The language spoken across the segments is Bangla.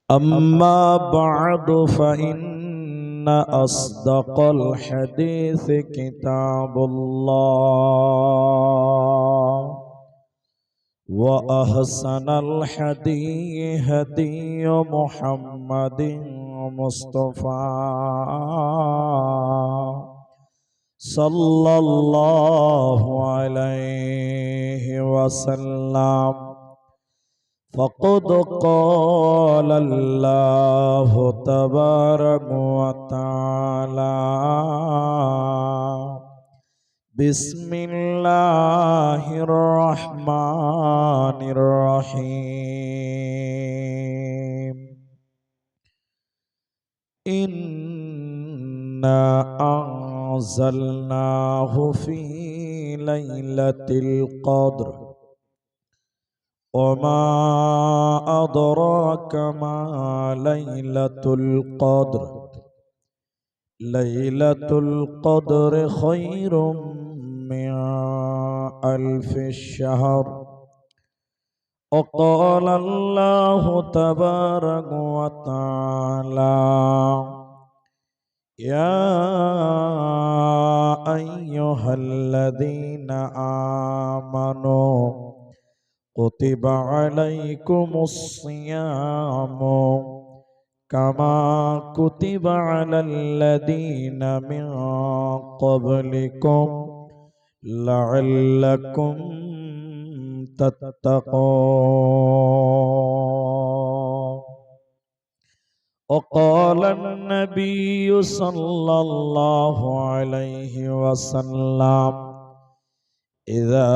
أما بعد فإن أصدق الحديث كتاب الله وأحسن الحدي هدي محمد مصطفى صلى الله عليه وسلم. فقد قال الله تبارك وتعالى: بسم الله الرحمن الرحيم. إنا أنزلناه في ليلة القدر وما أدراك ما ليلة القدر. ليلة القدر خير من 1000 الشهر. وقال الله تبارك وتعالى: يا أيها الذين آمنوا كتب عليكم الصيام كما كتب على الذين من قبلكم لعلكم تتقون. وقال النبي صلى الله عليه وسلم: إذا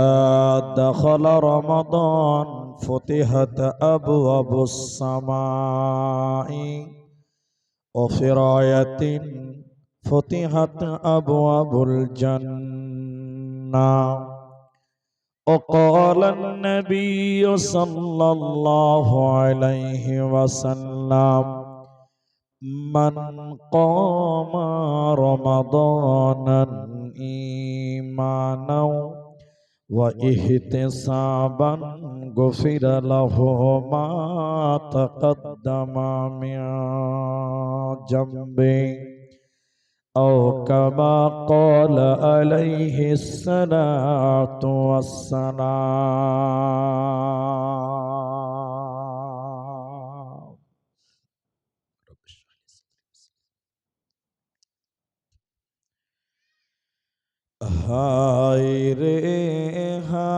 دخل رمضان فتحت أبواب السماء، وفي راية فتحت أبواب الجنة. وقال النبي صلى الله عليه وسلم: من قام رمضانا إيمانا واحتسابا غفر له ما تقدم من ذنبه، أو كما قال عليه الصلاة والسلام. হায় রে হায়,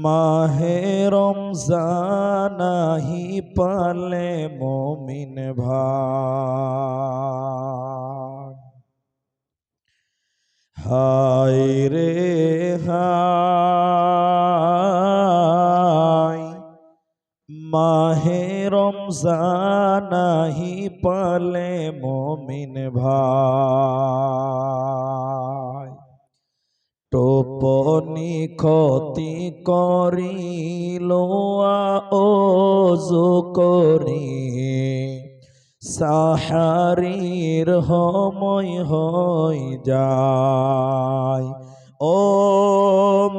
মাহে রমজান আহি পালে মুমিন ভাই। হায় রে হায়, মাহে রমজান আহি পালে মুমিন ভাই। টোপনি ক্ষতি করিল ওযু করি, সাহারির সময় হই যায়। ও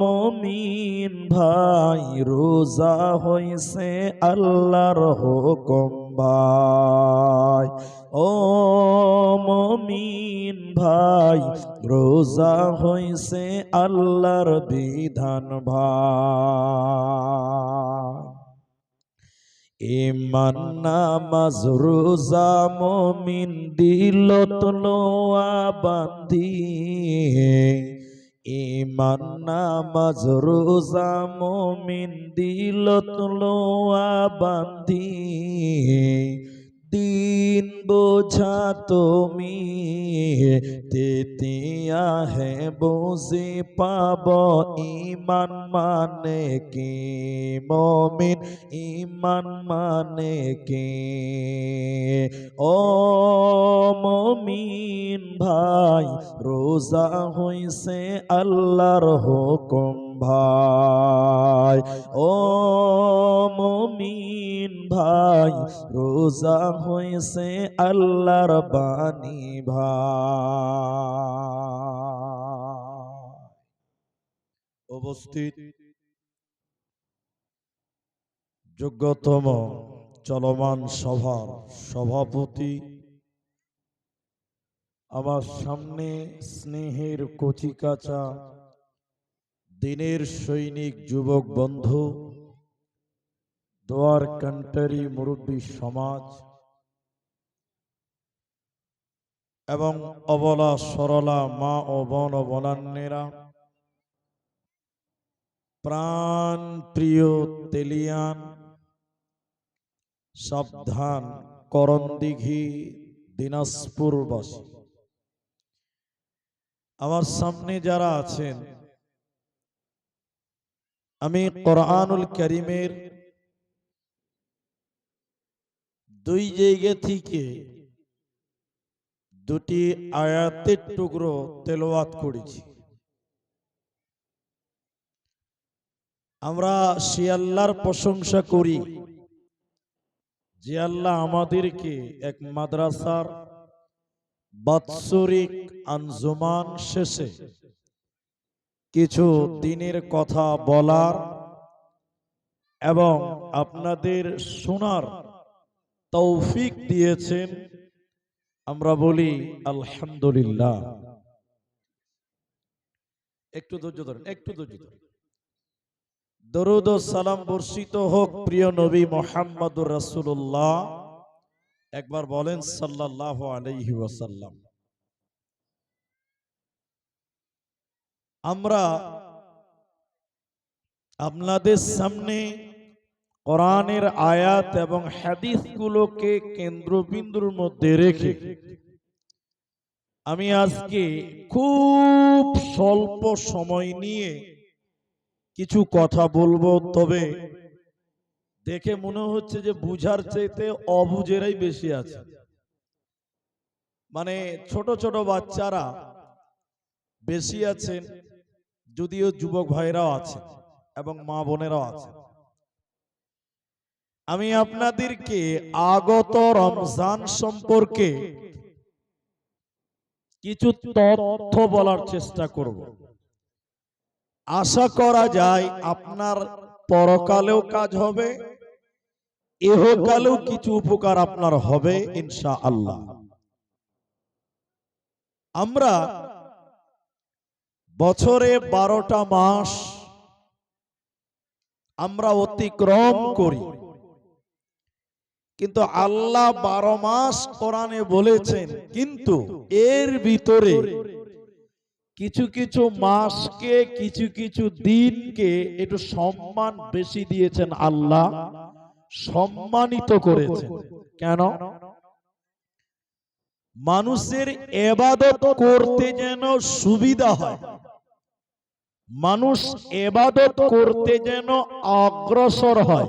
মুমিন ভাই, রোজা হইছে আল্লাহর হুকুম ভাই। ও মুমিন ভাই, রোজা হইছে আল্লাহর বিধান ভাই। ইমান নামাজ রোজা মুমিন দিলত লোয়া বান্ধি, ইমান নামাজ রোজা মুমিন দিলত লোয়া বান্ধি। দিন বোঝা তুমি তেতিয়া হে বুঝি পাব, ইমান মানে কি মুমিন, ইমান মানে কি। ও মুমিন ভাই, রোজা হইছে আল্লাহর হুকুম ভাই। ও মুমিন ভাই, রোজা হইছে আল্লাহর বাণী ভাই। উপস্থিত যোগ্যতম চলমান সভার সভাপতি, আমার সামনে স্নেহের কচিকাঁচা দিনের সৈনিক যুবক বন্ধু, দোয়ার কান্টারি মুরব্বী সমাজ এবং অবলা সরলা মা ও বোন ও বনান্যেরা, প্রাণ প্রিয় তেলিয়ান, সাবধান করণদিঘি দিনাজপুরবাসী, আমার সামনে যারা আছেন, আমি কোরআনুল কারীমের দুই জায়গা থেকে দুটি আয়াতের টুকরো তেলাওয়াত করেছি। আমরা সে আল্লাহর প্রশংসা করি যে আল্লাহ আমাদেরকে এক মাদ্রাসার বাৎসরিক আঞ্জুমান শেষে কিছু দিনের কথা বলার এবং আপনাদের শোনার তৌফিক দিয়েছেন। আমরা বলি আলহামদুলিল্লাহ। একটু ধৈর্য ধরেন, একটু ধৈর্য ধরেন। দরুদ ও সালাম বর্ষিত হোক প্রিয় নবী মুহাম্মদুর রাসূলুল্লাহ, একবার বলেন সাল্লাল্লাহু আলাইহি ওয়াসাল্লাম। আমরা আপনাদের সামনে কোরআনের আয়াত এবং হাদিসগুলোকে কেন্দ্রবিন্দুর মধ্যে রেখে আমি আজকে খুব স্বল্প সময় নিয়ে কিছু কথা বলবো। তবে দেখে মনে হচ্ছে যে বুঝার চাইতে অবুঝেরাই বেশি আছে। মানে ছোট ছোট বাচ্চারা বেশি আছেন, যদিও যুবক ভাইরাও আছেন এবং মা বোনেরাও আছেন। আমি আপনাদেরকে আগত রমজান সম্পর্কে কিছু তথ্য বলার চেষ্টা করব। আশা করা যায় আপনার পরকালেও কাজ হবে, ইহকালেও কিছু উপকার আপনার হবে ইনশাআল্লাহ। আমরা বছরে 12টা মাস আমরা অতিক্রম করি, কিন্তু আল্লাহ 12 মাস কোরআনে বলেছেন, কিন্তু এর ভিতরে কিছু কিছু মাসকে, কিছু কিছু দিনকে একটু সম্মান বেশি দিয়েছেন, আল্লাহ সম্মানিত করেছেন। কেন? মানুষের ইবাদত করতে যেন সুবিধা হয়, মানুষ ইবাদত করতে যেন অগ্রসর হয়,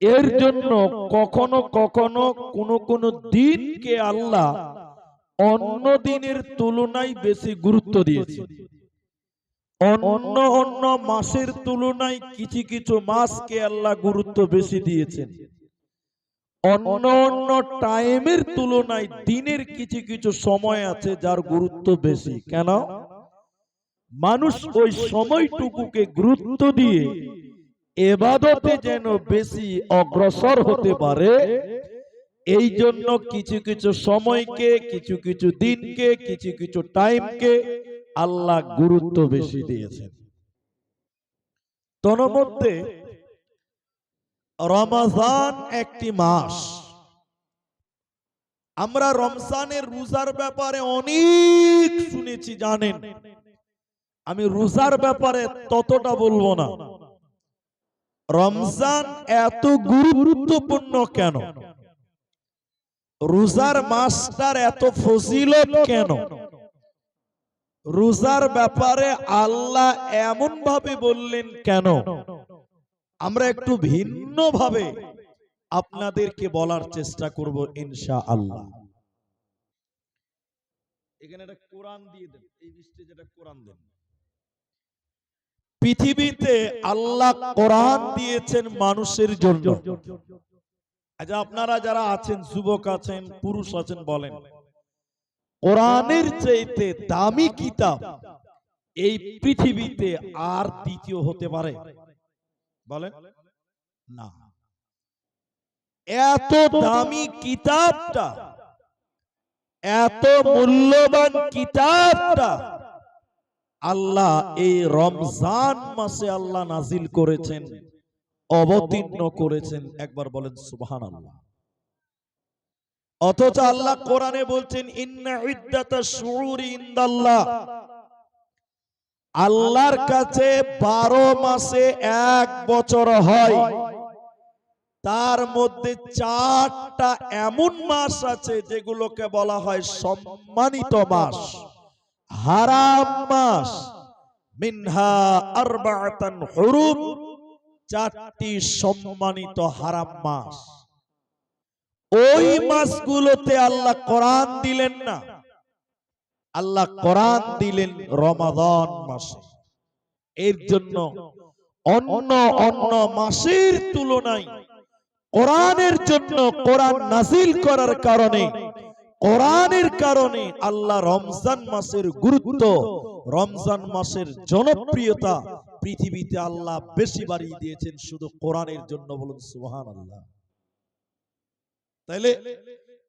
এর জন্য কখনো কখনো কোন দিনকে আল্লাহ অন্য দিনের তুলনায় বেশি গুরুত্ব দিয়েছে। অন্য অন্য মাসের তুলনায় কিছু কিছু মাসকে আল্লাহ গুরুত্ব বেশি দিয়েছেন। অন্য অন্য টাইমের তুলনায় দিনের কিছু কিছু সময় আছে যার গুরুত্ব বেশি। কেন? মানুষ ওই সময়টুকুকে গুরুত্ব দিয়ে ইবাদতে যেন বেশি অগ্রসর হতে পারে, এই জন্য কিছু কিছু সময়কে, কিছু কিছু দিনকে, কিছু কিছু টাইমকে আল্লাহ গুরুত্ব বেশি দিয়েছেন। তন্মধ্যে রমজান একটি মাস। আমরা রমজানের রোজার ব্যাপারে অনেক শুনেছি, জানেন। আমি রোজার ব্যাপারে ততটা বলবো না। রমজান এত গুরুত্বপূর্ণ কেন? রোজার মাসটার এত ফজিলত কেন? রোজার ব্যাপারে আল্লাহ এমন ভাবে বললেন কেন? আমরা একটু ভিন্ন ভাবে আপনাদেরকে বলার চেষ্টা করব ইনশাআল্লাহ। এখানে একটা কোরআন দিয়ে দেন, এই স্টেজে একটা কোরআন দেন। পৃথিবীতে আল্লাহ কোরআন দিয়েছেন মানুষের জন্য। আচ্ছা, আপনারা যারা আছেন, যুবক আছেন, পুরুষ আছেন, বলেন কোরআনের চাইতে দামি কিতাব এই পৃথিবীতে আর দ্বিতীয় হতে পারে? বলেন না। এত দামি কিতাবটা, এত মূল্যবান কিতাবটা আল্লাহ এই রমজান মাসে আল্লাহ নাজিল করেছেন, অবতীর্ণ করেছেন। একবার বলেন সুবহানাল্লাহ। অথচ আল্লাহ কোরআনে বলছেন ইন্না ইদ্দাতাশ শুউরি ইনদাল্লাহ, আল্লাহর কাছে 12 মাসে 1 বছর হয়, তার মধ্যে 4টা এমন মাস আছে যেগুলোকে বলা হয় সম্মানিত মাস, হারাম মাস। মিনহা আরবাআতান হুরুম, 4টি সম্মানিত হারাম মাস। ওই মাসগুলোতে আল্লাহ কোরআন দিলেন না, আল্লাহ কোরআন দিলেন রমাদান মাসে। এর জন্য অন্য অন্য মাসের তুলনায় কোরআনের জন্য, কোরআন নাজিল করার কারণে, কোরআনের কারণে আল্লাহ রমজান মাসের গুরুত্ব, রমজান মাসের জনপ্রিয়তা পৃথিবীতে আল্লাহ বেশি বাড়িয়ে দিয়েছেন শুধু কোরআনের জন্য। বলুন সুবহানাল্লাহ। তাইলে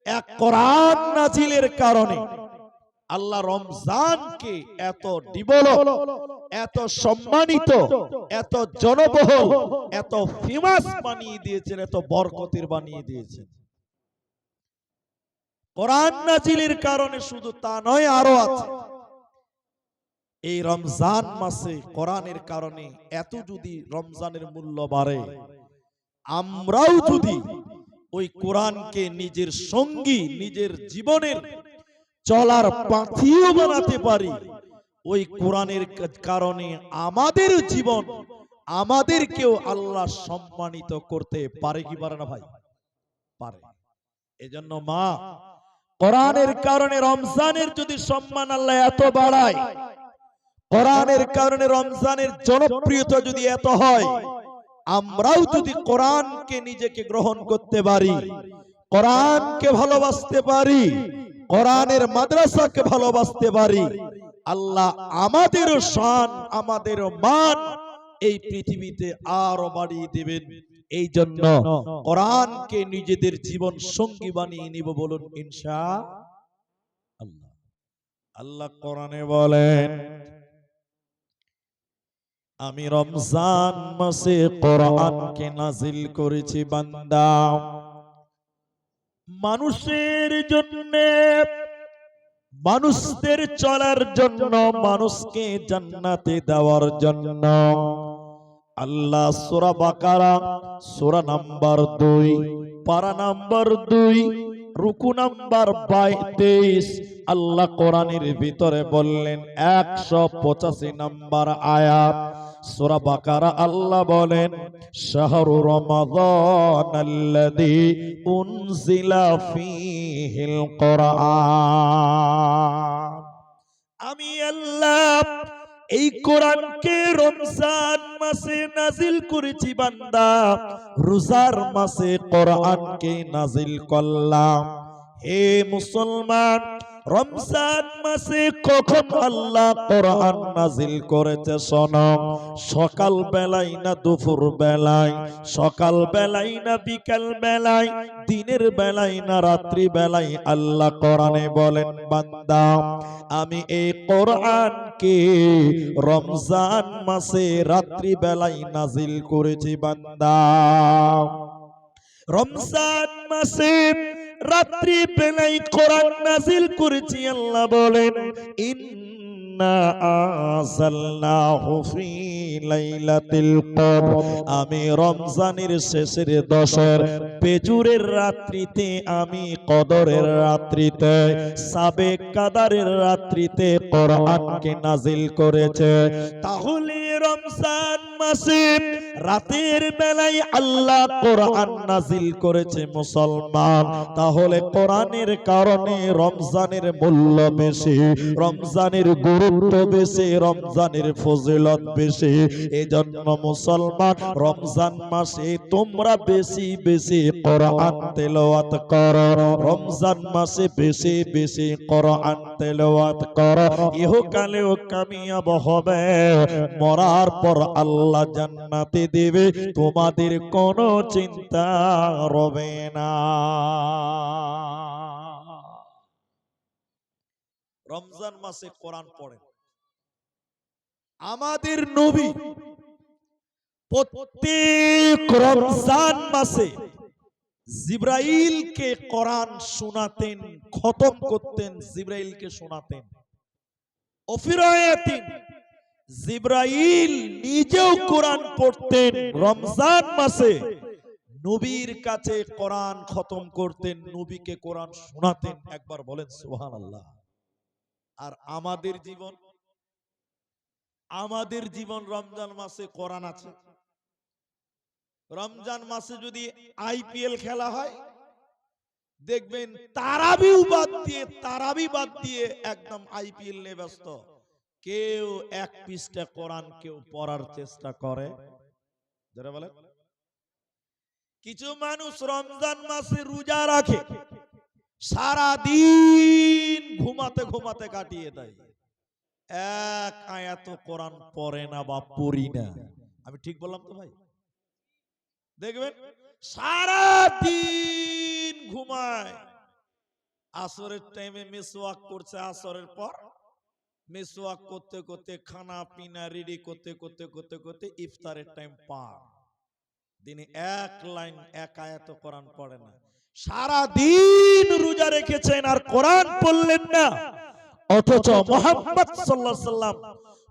এক কোরআন নাজিলের কারণে আল্লাহ রমজানকে এত ডেভেলপ, এত সম্মানিত, এত জনবহুল, এত ফেমাস বানিয়ে দিয়েছেন, এত বরকতের বানিয়ে দিয়েছেন। কোরআন নাজিলের কারণে শুধু তা নয়, আরো আছে। এই রমজান মাসে কোরআনের কারণে এত যদি রমজানের মূল্য বাড়ে, আমরাও যদি ওই কোরআনকে নিজের সঙ্গী, নিজের জীবনের চলার পাথিও বানাতে পারি, ওই কোরআনের কারণে আমাদের জীবন, আমাদেরকেও আল্লাহ সম্মানিত করতে পারে কি পারে না ভাই? পারে। এজন্য মা, কোরআনের কারণে রমজানের যদি সম্মান আল্লাহ এত বাড়ায়, কোরআনের কারণে রমজানের জনপ্রিয়তা যদি এত হয়, আমরাও যদি কোরআনকে নিজেকে গ্রহণ করতে পারি, কোরআনকে ভালোবাসতে পারি, কোরআনের মাদ্রাসাকে ভালোবাসতে পারি, আল্লাহ আমাদেরও শান, আমাদেরও মান এই পৃথিবীতে আরো বাড়িয়ে দেবেন। এই জন্য কোরআনকে নিজেদের জীবন সঙ্গী বানিয়ে নিব। বলুন ইনশাআল্লাহ। আল্লাহ কোরআনে বলেন, আমি রমজান মাসে কোরআনকে নাজিল করেছি বান্দা মানুষের জন্য, মানুষদের চলার জন্য, মানুষকে জান্নাতে দেওয়ার জন্য। আল্লাহ সূরা বাকারা সূরা নাম্বার 2, পারা নাম্বার 2, রুকু নাম্বার 22, আল্লাহ কোরআনের ভিতরে বললেন 185 নাম্বার আয়াত সূরা বাকারা, আল্লাহ বলেন শাহরু রমাদানাল্লাযী উনজিলা ফীহিল কোরআন। আমি আল্লাহ এই কোরআনকে রমজান মাসে নাজিল করেছি বান্দা, রোজার মাসে কোরআনকে নাজিল করলাম। হে মুসলমান, রমজান মাসে কখন আল্লাহ কোরআন নাজিল করেছে শোনো। সকাল বেলায় না দুপুর বেলায়, সকাল বেলায় না বিকাল বেলায়, দিনের বেলায় না রাত্রি বেলায়, আল্লাহ কোরআনে বলেন বান্দা আমি এই কোরআনকে রমজান মাসে রাত্রি বেলায় নাজিল করেছি বান্দা। রমজান মাসে রাত্রি বেলায় কোরআন নাজিল করেছি। আল্লাহ বলেন ইন্না আনজালনাহু ফী লাইলাতিল কদর, আমি রমজানের শেষের 10-এর পেজুরের রাত্রিতে, আমি কদরের রাত্রিতে, সাবে কাদারের রাত্রিতে কোরআনকে নাজিল করেছে। তাহলে রমজান মাসে রাতের বেলায় আল্লাহ কোরআন নাজিল করেছে মুসলমান, তাহলে কোরআনের কারণে রমজানের মূল্য বেশি, রমজানের গুরুত্ব বেশি, রমজানের ফজিলত বেশি। এজন্য মুসলমান রমজান মাসে তোমরা বেশি বেশি কোরআন তেলাওয়াত করো, রমজান মাসে বেশি বেশি কোরআন তেলাওয়াত করো, ইহকালেও কামিয়াব হবে, মরার পর আল্লাহ জান্নাতে দেবে, তোমাদের কোনো চিন্তা রবে না। রমজান মাসে কোরআন পড়েন। আমাদের নবী প্রত্যেক রমজান মাসে জিবরাইলকে কোরআন শোনাতেন, খতম করতেন, জিবরাইলকে শোনাতেন। অফিরায়াতিন জিবরাইল নিজেও কোরআন পড়তেন, রমজান মাসে নবীর কাছে কোরআন খতম করতেন, নবীকে কোরআন শোনাতেন। একবার বলেন সুবহানাল্লাহ। আর আমাদের জীবন রমজান মাসে কোরআন আছে। রমজান মাসে যদি আইপিএল খেলা হয়, দেখবেন তারাবি বাদ দিয়ে একদম আইপিএল নিয়ে ব্যস্ত। কেউ এক পৃষ্ঠা কোরআন কেউ পড়ার চেষ্টা করে? যারা বলে কিছু মানুষ রমজান মাসে রোজা রাখে, সারা দিন ঘুমাতে ঘুমাতে কাটিয়ে দেয়, এক আয়াত কোরআন পড়ে না বা পড়ি না। আমি ঠিক বললাম তো ভাই? দেখবেন সারা দিন ঘুমায়, আসরের টাইমে মিসওয়াক করছে, আসরের পর মিসওয়াক করতে করতে খানা পিনা রেডি করতে করতে করতে করতে ইফতারের টাইম পার, দিনে এক লাইন এক আয়াত কোরআন পড়ে না। সারা দিন রোজা রেখেছেন আর কোরআন পড়লেন না। অথচ মুহাম্মদ সাল্লাল্লাহু আলাইহি সাল্লাম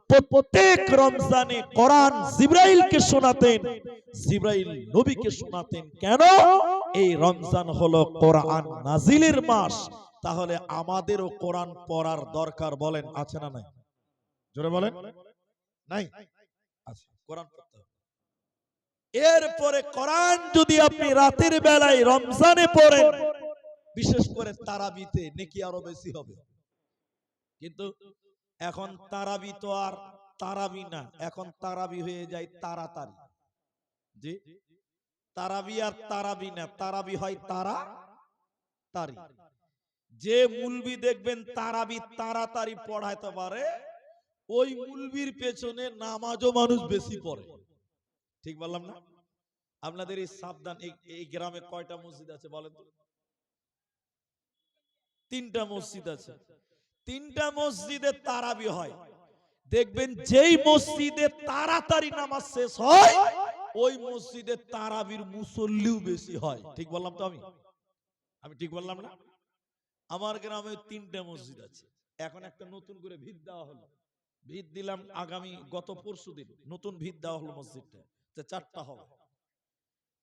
প্রত্যেক রমজানে কোরআন জিবরাইলকে শোনাতেন, জিবরাইল নবীকে শোনাতেন। কেন? এই রমজান হলো কোরআন নাজিলের মাস। তাহলে আমাদেরও কোরআন পড়ার দরকার, বলেন আছে না নাই? জোরে বলেন নাই? আছে, কোরআন পড়তে হবে। এরপরে কোরআন যদি আপনি রাতের বেলায় রমজানে পড়েন, বিশেষ করে তারাবিতে, নেকি আরো বেশি হবে। কিন্তু এখন তারাবি তো আর তারাবি না, এখন তারাবি হয়ে যায় তাড়াতাড়ি। জি, তারাবি আর তারাবি না, তারাবি হয় তাড়াতাড়ি। যে মুলবি দেখবেন তারাবি তাড়াতাড়ি পড়াইতে পারে, ওই মুলবির পেছনে নামাজও মানুষ বেশি পড়ে। ঠিক বললাম না? আপনাদের এই সাবধান, এই গ্রামে কয়টা মসজিদ আছে বলেন তো? 3টা মসজিদ আছে। 3টা মসজিদে তারাবি হয়। দেখবেন যেই মসজিদে তাড়াতাড়ি নামাজ শেষ হয়, ওই মসজিদে তারাবির মুসল্লিও বেশি হয়। ঠিক বললাম তো? আমি ঠিক বললাম না? আমার গ্রামে 3টা মসজিদ আছে। এখন একটা নতুন করে ভিত দেওয়া হলো, ভিত দিলাম আগামী গত পরশুদিন নতুন ভিত দেওয়া হলো মসজিদটা, 4টা হবে।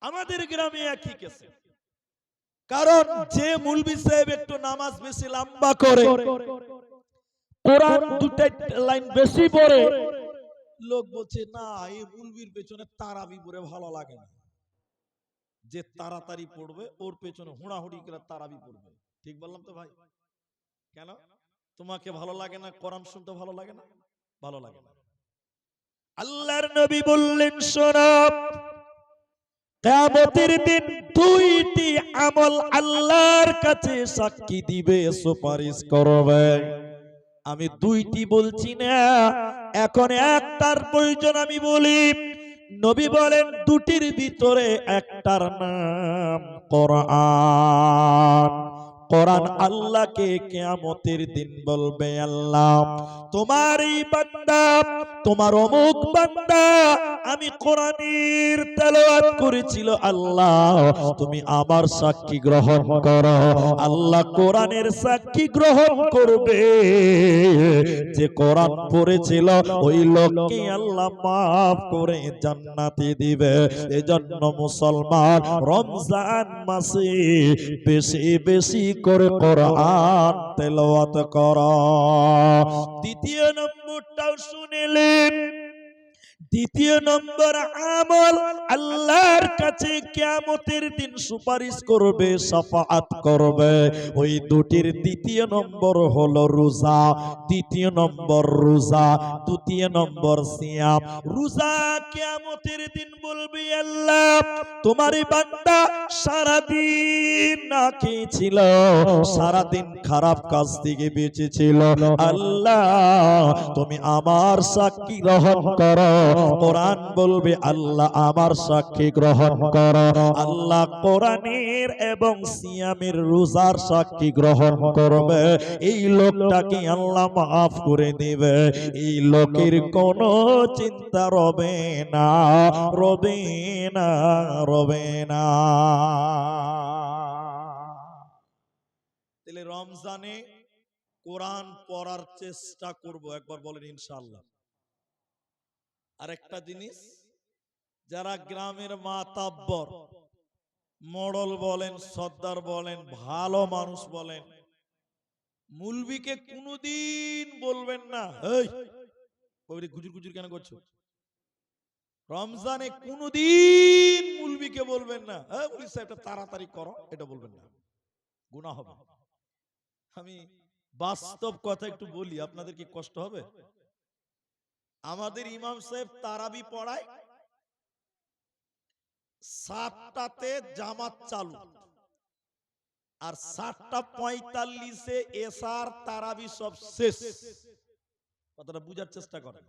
আমাদের গ্রামে একই কেসে। কারণ যে মুলবি সাহেব একটু নামাজ বেশি লম্বা করে, কোরআন 2টা লাইন বেশি পড়ে, লোক বলছে না এই মুলবির পেছনে তারাবি পড়ে ভালো লাগে না, যে তাড়াতাড়ি পড়বে ওর পেছনে হুড়াহুড়ি করে তারাবি পড়বে। ঠিক বললাম তো ভাই? কেন তোমাকে ভালো লাগে না? কোরআন শুনতে ভালো লাগে না? ভালো লাগে না। আল্লাহর নবী বললেন, শোনো, কিয়ামতের দিন 2টি আমল আল্লাহর কাছে সাক্ষী দিবে, সুপারিশ করবে। আমি 2টি বলছি না, এখন একটার প্রয়োজন আমি বলি। নবী বলেন 2টির ভিতরে একটার নাম কোরআন। কোরআন আল্লাহকে কিয়ামতের দিন বলবে, আল্লাহ তোমার এই বান্দা, তোমার অমুক বান্দা আমি কোরআনের তেলাওয়াত করেছিল, আল্লাহ তুমি আমার সাক্ষী গ্রহণ করো। আল্লাহ কোরআনের সাক্ষী গ্রহণ করবে, যে কোরআন পড়েছিল ওই লোককে আল্লাহ মাফ করে জান্নাতে দিবে। এজন্য মুসলমান রমজান মাসে বেশি বেশি করে কোরআন তেলাওয়াত করো। দ্বিতীয় নম্বরটাও শুনলেন, দ্বিতীয় নম্বর আমল আল্লাহর কাছে কিয়ামতের দিন সুপারিশ করবে, শাফাআত করবে। ওই দুটির দ্বিতীয় নম্বর হলো রোজা। দ্বিতীয় নম্বর রোজা, তৃতীয় নম্বর সিয়াম। রোজা কিয়ামতের দিন বলবে, আল্লাহ তোমার বান্দা সারাদিন না খেয়েছিল, সারাদিন খারাপ কাজ থেকে বেঁচেছিল, আল্লাহ তুমি আমার সাক্ষী গ্রহণ করো। কোরআন বলবে আল্লাহ আমার সাক্ষী গ্রহণ করো। আল্লাহ কোরআনের এবং সিয়ামের রোজার সাক্ষী গ্রহণ করবে। এই লোকটাকে আল্লাহ মাফ করে দিবে। এই লোকের কোনো চিন্তা রবে না, রবে না, রবে না। তাহলে রমজানে কোরআন পড়ার চেষ্টা করব, একবার বলেন ইনশাআল্লাহ। আর একটা জিনিস, যারা গ্রামের মাতাব্বর, মোড়ল বলেন, সর্দার বলেন, ভালো মানুষ বলেন, মুলবিকে কোনদিন বলবেন না এই গুজুর গুজুর কেন করছো। রমজানে কোনদিন মুলবিকে বলবেন না এই মুলবি সাহেবটা তাড়াতাড়ি করো, এটা বলবেন না, গুনাহ হবে। আমি বাস্তব কথা একটু বলি, আপনাদের কি কষ্ট হবে? আমাদের ইমাম সাহেব তারাবি পড়ায় 7টাতে জামাত চালু, আর 7:45-এ এশার তারাবি সব শেষ। কথাটা বুঝার চেষ্টা করেন।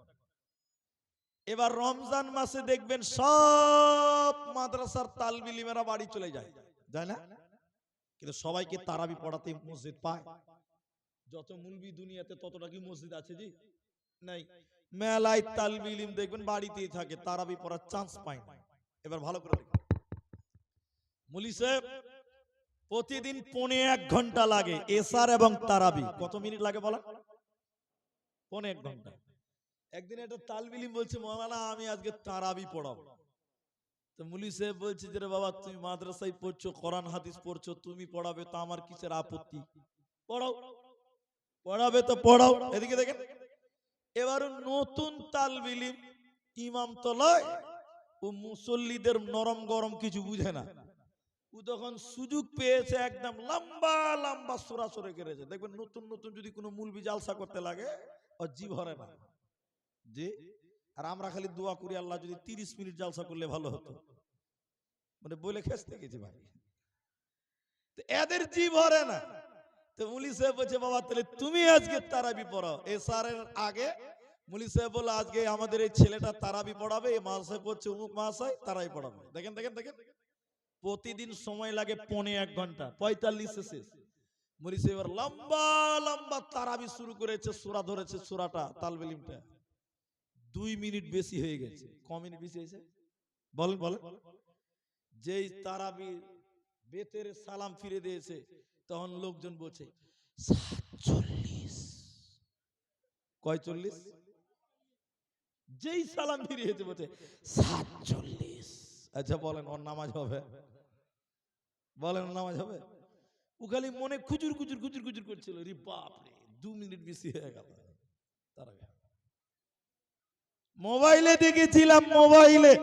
এবার রমজান মাসে দেখবেন সব মাদ্রাসার তালবে ইলমেরা বাড়ি চলে যায়, যায় না? কিন্তু সবাইকে তারাবি পড়াতে মসজিদ পায়? যত মুলবি দুনিয়াতে ততটা কি মসজিদ আছে জি? নাই। মেলায় তালবে ইলম দেখবেন বাড়িতেই থাকে, তারাবি পড়ার চান্স পায় না। এবার ভালো করে দেখুন, মুলি সাহেব প্রতিদিন 1.5 ঘন্টা লাগে এশার এবং তারাবি। কত মিনিট লাগে বলেন? 1.5 ঘন্টা। একদিন একটা তালবে ইলম বলছে, মাওলানা আমি আজকে তারাবি পড়াবো। তো মুলি সাহেব বলছে যে রে বাবা তুমি মাদ্রাসায় পড়ছো, কোরআন হাদিস পড়ছো, তুমি পড়াবে তো আমার কিসের আপত্তি, পড়াও, পড়াবে তো পড়াও। এদিকে দেখেন, এবার নতুন তালবে ইলম, ইমাম তো লয়, ও মুসল্লিদের নরম গরম কিছু বুঝে না। ও তখন সুযোগ পেয়েছে, একদম লম্বা লম্বা সূরা সরে গেছে। দেখবেন নতুন নতুন যদি কোনো মুলবি জালসা করতে লাগে আর জি ভরে না যে। আর আমরা খালি দোয়া করি আল্লাহ যদি 30 মিনিট জালসা করলে ভালো হতো, মানে বলে খেসতে গেছি ভাই। তো এদের জি ভরে না। তো মুলি সাহেব বলছে বাবা তাহলে তুমি আজকে তারাবি পড়াও। এশারের আগে মুলি সাহেব বলল আজকে আমাদের এই ছেলেটা তারাবি পড়াবে, এই মাসায় পড়ছে অমুক মাসায়, তারাই পড়াবে। দেখেন দেখেন দেখেন, প্রতিদিন সময় লাগে 1.5 ঘন্টা, 45-এ শেষ। মুলি সাহেব লম্বা লম্বা তারাবি শুরু করেছে, সূরা ধরেছে, সূরাটা তালবে ইলমটা 2 মিনিট বেশি হয়ে গেছে। ক মিনিট বেশি হয়েছে বলেন বলেন? যেই তারাবি বেতের সালাম ফিরে দিয়েছে, তখন লোকজন বলছে 47। কয় 40? যেই সালাম ফিরিয়েছে বলছে 47। আচ্ছা বলেন ওর নামাজ হবে? বলেন ওর নামাজ হবে? ও খালি মনে খুচুর খুচুর খুচুর খুচুর করছিল, রে বাপ রে 2 মিনিট বেশি হয়ে গেল। তারাবি মোবাইলে দেখেছিলাম, মোবাইলে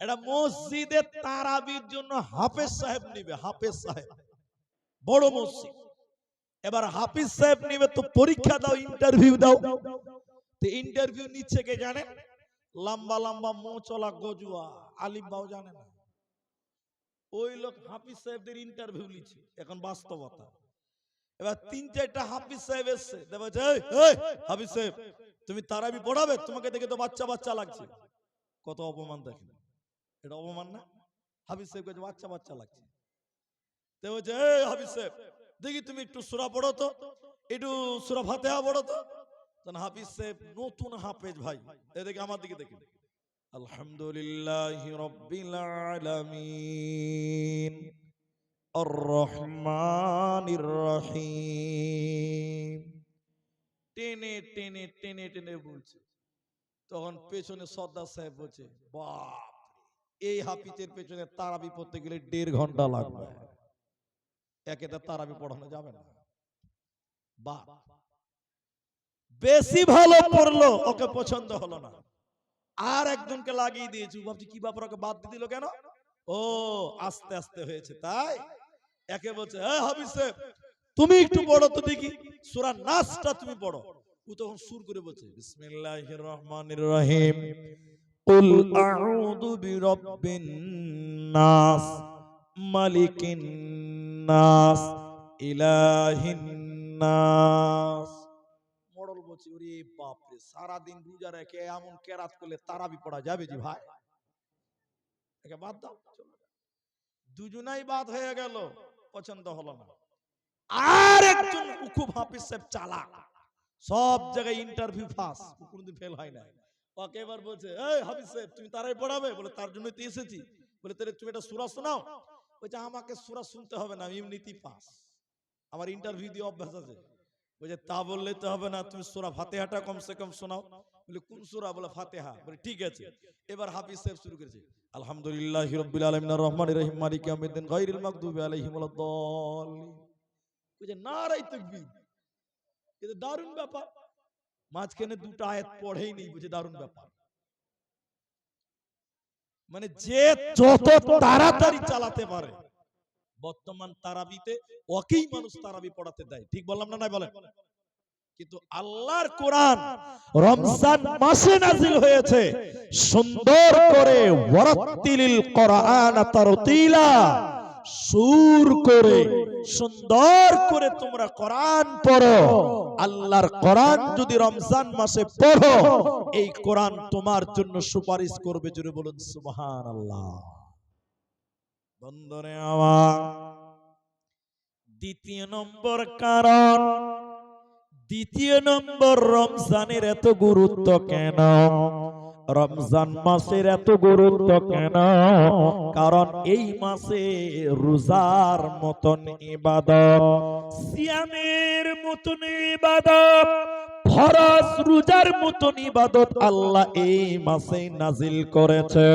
এটা মসজিদে তারাবির জন্য হাফেজ সাহেব নিবে, হাফেজ সাহেব, বড় মসজিদ। এবার হাফিজ সাহেব নিবে তো পরীক্ষা দাও, ইন্টারভিউ দাও। তো ইন্টারভিউ নিচ্ছে কে জানেন? লম্বা লম্বা মোচলা গজুয়া আলিম বাও জানে না, ওই লোক হাফিজ সাহেবদের ইন্টারভিউ নিচ্ছে। এখন বাস্তবতা, এবার 3-4টা হাফিজ সাহেব এসছে, বলছে এই হাফিজ সাহেব তুমি তারাবি পড়াবে, তোমাকে দেখে তো বাচ্চা বাচ্চা লাগছে। কত অপমান দেখেন, এটা অপমান না? হাফিজ সাহেব কাছে বাচ্চা বাচ্চা লাগছে। তো বলছে এই হাফিজ সাহেব দেখি তুমি একটু সূরা পড়ো তো, একটু সূরা ফাতিহা পড়ো তো। তখন হাফিজ সাহেব নতুন হাফেজ ভাই, এদিকে আমার দিকে দেখেন, আলহামদুলিল্লাহি রাব্বিল আলামিন আর রহমানির রহিম, টেনে টেনে টেনে টেনে বলছে। তখন পেছনে সর্দার সাহেব বলছে বাপ, এই হাফিজের পেছনে তারাবি পড়তে গেলে 1.5 ঘন্টা লাগবে, একেতে তারাবি পড়ানো যাবে না। বাপ বেশি ভালো পড়লো, ওকে পছন্দ হলো না। আর একজনকে লাগিয়ে দিয়েছে। ভাবছি কি ব্যাপার, ওকে বাদ দিয়ে দিল কেন? ও আস্তে আস্তে হয়েছে তাই। একে বলছে, হ্যাঁ হাফিজ সাহেব তুমি একটু পড়ো তো দেখি, সূরা নাসটা তুমি পড়ো। ও তখন সুর করে বলছে, বিসমিল্লাহির রহমানির রহিম, কুল আউযু বিরাব্বিন নাস, মালিকিন নাস, ইলাহিন নাস। মডল বলছি, ওরে বাপ রে, সারাদিন রোজা রেখে এমন কেরাত করলে তারাবি পড়া যাবে জি ভাই? একে বাদ দাও। দুজনাই বাদ হয়ে গেল, পছন্দ হলো না। আর একজন উকুব হাফিজ সাহেব চালাক, সব জায়গায় ইন্টারভিউ পাস, কোনোদিন ফেল হয় না। ওকে এবার বলছে, এই হাফিজ সাহেব তুমি তারাই পড়াবে? বলে তার জন্যই তো এসেছি। বলে তাহলে তুমি একটা সূরা শোনাও। বলছে আমাকে সূরা শুনতে হবে না, আমি এমনিতেই পাস, আমার ইন্টারভিউ দিয়ে অভ্যাস আছে। বলছে তা বললে তো হবে না, তুমি সূরা ফাতিহাটা কমসে কম শোনাও। বলে কোন সূরা? বলে ফাতিহা। বলে ঠিক আছে। এবার হাফিজ সাহেব শুরু করেছে, আলহামদুলিল্লাহি রাব্বিল আলামিন আর রহমানির রহিম মালিকি ইয়াউমিদ্দিন গায়রিল মাগদুবি আলাইহিম ওয়ালাদ-দাল্লিন। বলছে নারায়ে তাকবীর। এটা দারুণ ব্যাপার। মাঝখানে দুটো আয়াত পড়েই নেই, বুঝে দারুণ ব্যাপার। মানে যে যত তাড়াতাড়ি চালাতে পারে, বর্তমান তারাবিতে ওকেই মানুষ তারাবি পড়াতে দেয়। ঠিক বললাম না? নাই বলেন। কিন্তু আল্লাহর কোরআন রমজান মাসে নাজিল হয়েছে, সুন্দর করে ওয়ারাত্তিলিল কোরআন তারতিলা, সুর করে সুন্দর করে তোমরা কোরআন পড়ো। আল্লাহর কোরআন যদি রমজান মাসে পড়ো, এই কোরআন তোমার জন্য সুপারিশ করবে। জোরে বলুন সুবহানাল্লাহ। বন্ধুরে আমার, দ্বিতীয় নম্বর কারণ, দ্বিতীয় নম্বর রমজানের এত গুরুত্ব কেন? রমজান মাসের এত গুরুত্ব কেন? কারণ এই মাসে রোজার মতন ইবাদত, সিয়ামের মতন ইবাদত, ফরজ রোজার মতন ইবাদত আল্লাহ এই মাসে নাজিল করেছে।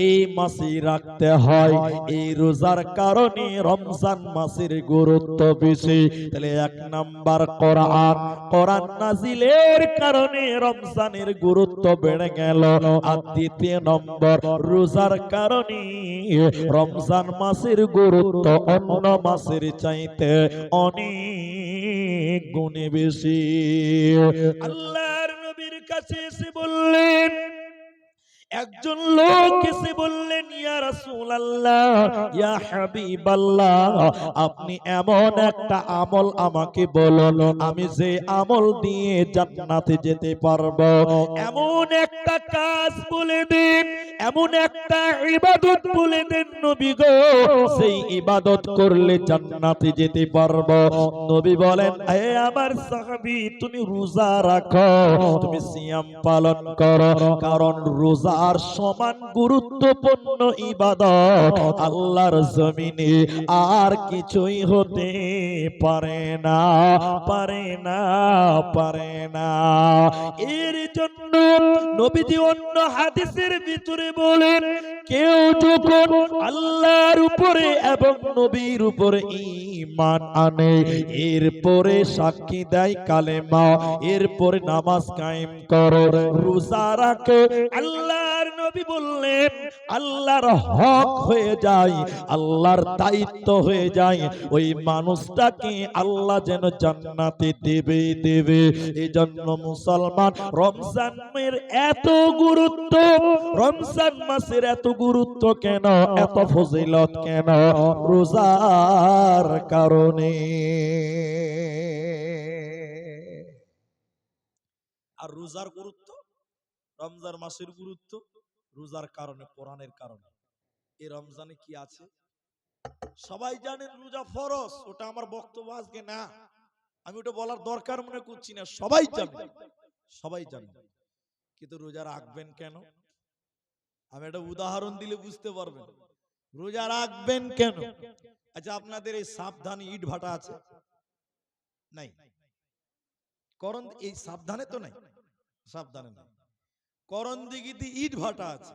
এই মাসে রাখতে হয়। এই রোজার কারণে রমজান মাসের গুরুত্ব বেশি। তাহলে এক নাম্বার কোরআন, কোরআন নাজিলের কারণে রমজানের গুরুত্ব বেড়ে গেল। আর দ্বিতীয় নম্বর, রোজার কারণে রমজান মাসের গুরুত্ব অন্য মাসের চাইতে অনেক গুণে বেশি। আল্লাহর নবীর কাছে এসে বললেন, একজন লোক এসে বললেন, ইয়া রাসূলুল্লাহ, ইয়া হাবিবাল্লাহ, আপনি এমন একটা আমল আমাকে বলুন, আমি যে আমল দিয়ে জান্নাতে যেতে পারবো। এমন একটা কাজ বলে দিন, এমন একটা ইবাদত বলে দেন নবী গো, সেই ইবাদত করলে জান্নাতে যেতে পারবো। নবী বলেন, হে আমার সাহাবী, তুমি রোজা রাখো, তুমি সিয়াম পালন করো, কারণ রোজা আর সমান গুরুত্বপূর্ণ ইবাদত আল্লাহর জমিনে আর কিছুই হতে পারে না, পারে না, পারে না। এর জন্য নবীজি অন্য হাদিসের ভিতরে বলেন, কেউ যখন আল্লাহর উপরে এবং নবীর উপরে ঈমান আনে, এরপরে সাক্ষী দেয় কালেমা, এরপরে নামাজ কায়েম করে, রোজা রাখে, আল্লাহর নবী বললেন আল্লাহর হক হয়ে যায়, আল্লাহর দায়িত্ব হয়ে যায়, ওই মানুষটাকে আল্লাহ যেন জান্নাতে দেবে দেবে। এই জন্য মুসলমান, রমজানের এত গুরুত্ব, রমজান মাসের এত গুরুত্ব কেন, এত ফজিলত কেন? রোজার কারণে। আর রোজার গুরুত্ব, রমজান মাসের গুরুত্ব রোজার কারণে, কোরআনের কারণে। এই রমজানে কি আছে সবাই জানেন, রোজা ফরজ। ওটা আমার বক্তব্য আজকে না, আমি ওটা বলার দরকার মনে করছি না, সবাই জানে, সবাই জানে। কিন্তু রোজা রাখবেন কেন? আমি একটা উদাহরণ দিলে বুঝতে পারবেন রোজা রাখবেন কেন। আচ্ছা, আপনাদের এই সাবধানে ইট ভাটা আছে? নাই? করণ এই সাবধানে তো নাই, সাবধানে নাই। করণদিঘিতে ইট ভাটা আছে।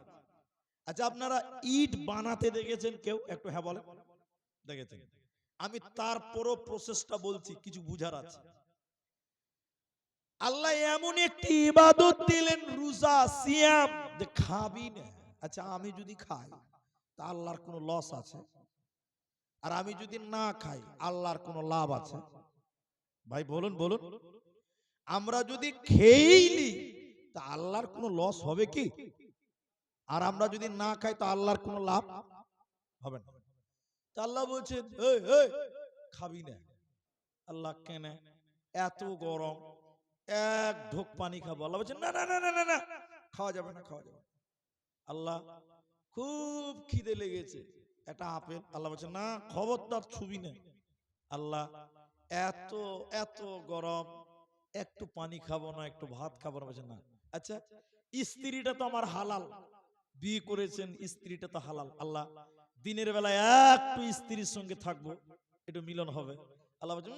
আচ্ছা, আপনারা ইট বানাতে দেখেছেন কেউ? একটু হ্যাঁ বলেন, দেখেছেন? আমি তারপরও প্রসেসটা বলছি, কিছু বুঝার আছে। আল্লাহ এমন একটি ইবাদত দিলেন, রোজা, সিয়াম, যে খাবি না। আচ্ছা আমি যদি খাই তা আল্লাহর কোনো লস আছে? আর আমি যদি না খাই আল্লাহর কোনো লাভ আছে? ভাই বলুন বলুন। আমরা যদি খেয়েই নিই তা আল্লাহর কোনো লস হবে কি? আর আমরা যদি না খাই তা আল্লাহর কোনো লাভ হবে না। তা আল্লাহ বলছে এই এই খাবি না। আল্লাহ কেন? এত গরম, এক ঢোক পানি খাবো। আল্লাহ বলছে না না না না না না, খাওয়া যাবে না, খাওয়া যাবে না। আল্লাহ খুব খিদে লেগেছে, একটা আপেল। আল্লাহ বলছে না, খবরদার ছুবি না। আল্লাহ এত এত গরম, একটু পানি খাবো না, একটু ভাত খাবো না। বলছে না। আচ্ছা স্ত্রীটা তো আমার হালাল, বিয়ে করেছেন, স্ত্রীটা তো হালাল। আল্লাহ দিনের বেলায় একটু স্ত্রীর সঙ্গে থাকবো, একটু মিলন হবে। আল্লাহ বলছে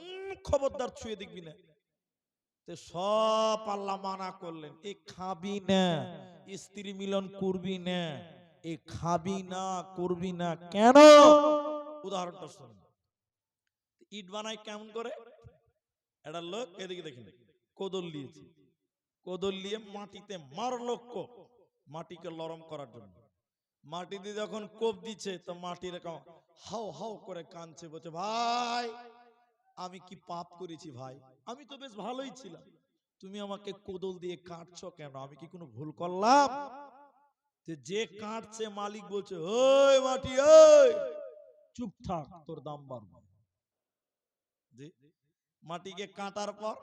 খবরদার ছুঁয়ে দেখবি না। তো সব আল্লাহ মানা করলেন, এই খাবি না, স্ত্রী মিলন করবি না, এই খাবি না, করবি না। কেন? উদাহরণটা শুনুন। ইট বানায় কেমন করে? একটা লোক, এদিকে দেখেন, কোদল নিয়েছে, কোদল নিয়ে মাটিতে মারলো কোপ, মাটিকে নরম করার জন্য। মাটিতে যখন কোপ দিচ্ছে তো মাটি এরকম হাও হাও করে কাঁদছে, বলছে ভাই আমি কি পাপ করেছি ভাই? আমি তো বেশ ভালোই ছিলাম, তুমি আমাকে কোদল দিয়ে কাটছো কেন? আমি কি কোনো ভুল করলাম? যে কাটছে মালিক বলছে ওই মাটি ওই চুপ থাক, তোর দাম বাড়বে। জি, মাটিকে কাটার পর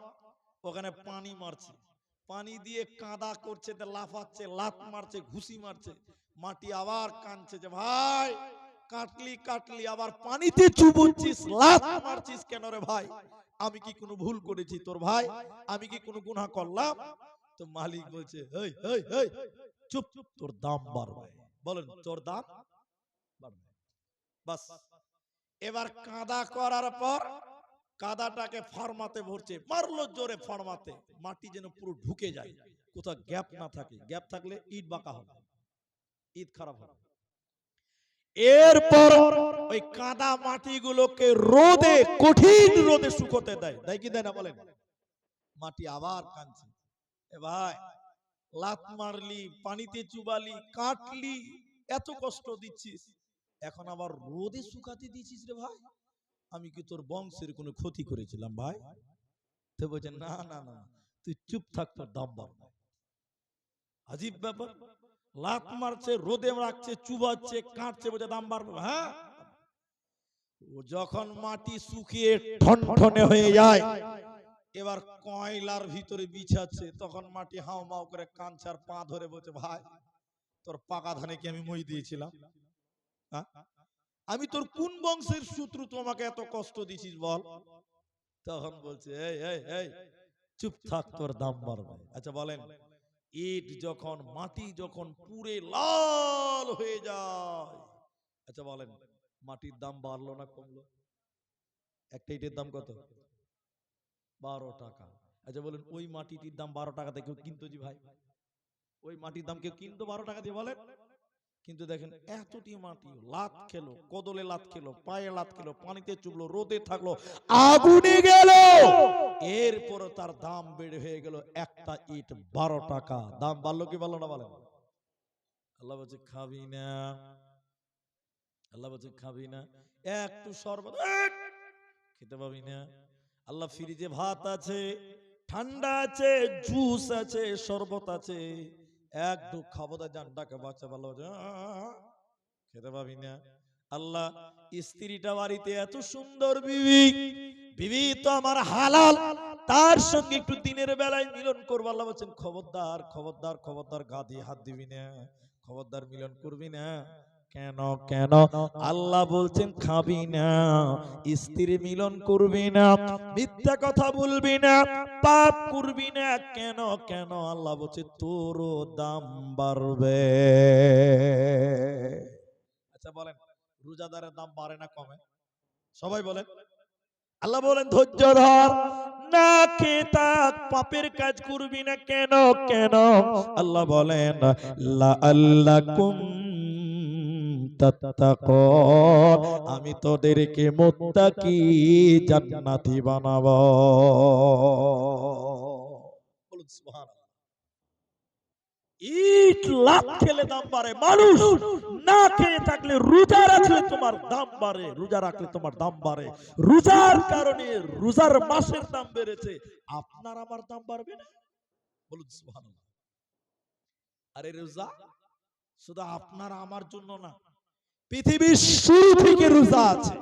ওখানে পানি মারছে, পানি দিয়ে কাদা করছে, লাফাচ্ছে, লাত মারছে, ঘুষি মারছে। মাটি আবার কাঁদছে যে ভাই কাটলি কাটলি, আবার পানিতে চুবুচ্ছিস, লাত মারছিস কেন রে ভাই? আমি কি কোনো ভুল করেছি তোর ভাই? আমি কি কোনো গুনাহ করলাম? তো মালিক বলছে এই এই এই চুপ, তোর দাম বাড়বে। বলেন তোর দাম বাড়বে। বাস এবার কাদা করার পর কাদাটাকে ফরমাতে ভরছে, মারলো জোরে ফরমাতে, মাটি যেন পুরো ঢুকে যায়, কোথাও গ্যাপ না থাকে। গ্যাপ থাকলে ইট বাঁকা হবে, ইট খারাপ হবে। এরপর ওই কাদা মাটিগুলোকে রোদে, কঠিন রোদে শুকোতে দেয়। দেয় কি দেয় না বলেন? মাটি আবার কাঁদছে, এ ভাই লাত মারলি, পানিতে চুবালি, কাটলি, এত কষ্ট দিচ্ছিস, এখন আবার রোদে শুকাতে দিচ্ছিস রে ভাই? আমি কি তোর বংশের কোনো ক্ষতি করেছিলাম ভাই? তো বলছে না না না, তুই চুপ থাক, তোর দাম বাড়বে। আজীব ব্যাপার, লাত মারছে, রোদে রাখছে, চুবাচ্ছে, কাটছে, বলছে দাম বাড়বে। হ্যাঁ, যখন মাটি শুকিয়ে ঠনঠনে হয়ে যায়, এবার কয়লার ভিতরে বিছাচ্ছে, তখন মাটি হাও মাও করে কাঁদছে আর পা ধরে বলছে ভাই তোর পাকা ধানে কি আমি মই দিয়েছিলাম? আমি তোর কোন বংশের শত্রু, তোমাকে এত কষ্ট দিছিস বল? তখন বলছে এই এই এই চুপ থাক, তোর দাম বাড়বে। আচ্ছা বলেন, ইট যখন, মাটি যখন পুরে লাল হয়ে যায়, আচ্ছা বলেন মাটির দাম বাড়লো না কমলো? একটা ইটের দাম কত? 12 টাকা। আচ্ছা বলেন ওই মাটিটির দাম 12 টাকাতে কেউ কিনতো জি ভাই? ওই মাটির দাম কেউ কিনতো 12 টাকা দিয়ে বলেন? কিন্তু দেখেন এতটি মাটি লাত খেলো, কদলে লাত খেলো, পায়ে লাত খেলো, পানিতে চুবলো, রোদে থাকলো, আগুনে গেল, এরপর তার দাম বেড়ে হয়ে গেল একটা ইট 12 টাকা। দাম বাড়লো কি বাড়লো না বলেন? আল্লাহ বলছে খাবি না, আল্লাহ বলছে খাবি না, একটু শরবত খেতে পাবি না। আল্লাহ ফ্রিজে ভাত আছে, ঠান্ডা আছে, জুস আছে, শরবত আছে, একটু খাবো, দা জানটাকে বাচ্চা ভালো খেতে পাবি না। আল্লাহ স্ত্রীটা বাড়িতে এত সুন্দর বিবি, বিবি তো আমার হালাল, তার সঙ্গে একটু দিনের বেলায় মিলন করবো। আল্লাহ বলছেন খবরদার খবরদার খবরদার, গা দিয়ে হাত দিবি না, খবরদার মিলন করবি না। কেন কেন? আল্লাহ বলছেন খাবি না, স্ত্রী মিলন করবি না, মিথ্যা কথা বলবি না, পাপ করবি না। কেন কেন? আল্লাহ বলছে তোরও দাম বাড়বে। আচ্ছা বলেন রোজাদারের দাম বাড়ে না কমে? সবাই বলেন। আল্লাহ বলেন ধৈর্য ধর, না খেয়ে থাক, পাপের কাজ করবি না। কেন কেন? আল্লাহ বলেন লাআল্লাকুম তাত্তাকুন, আমি তোদেরকে মুত্তাকি জান্নাতি বানাবো। বলুন সুবহানাল্লাহ। ইট লাত খেলে দাম বাড়ে। মানুষ না খেয়ে থাকলে রোজা রাখলে তোমার দাম বাড়ে, রোজা রাখলে তোমার দাম বাড়ে। রোজার কারণে রোজার মাসের দাম বেড়েছে, আপনার আমার দাম বাড়বে না? বলুন সুবহানাল্লাহ। আরে রোজা শুধু আপনার আমার জন্য না, পৃথিবীর শুরু থেকে রোজা আছে।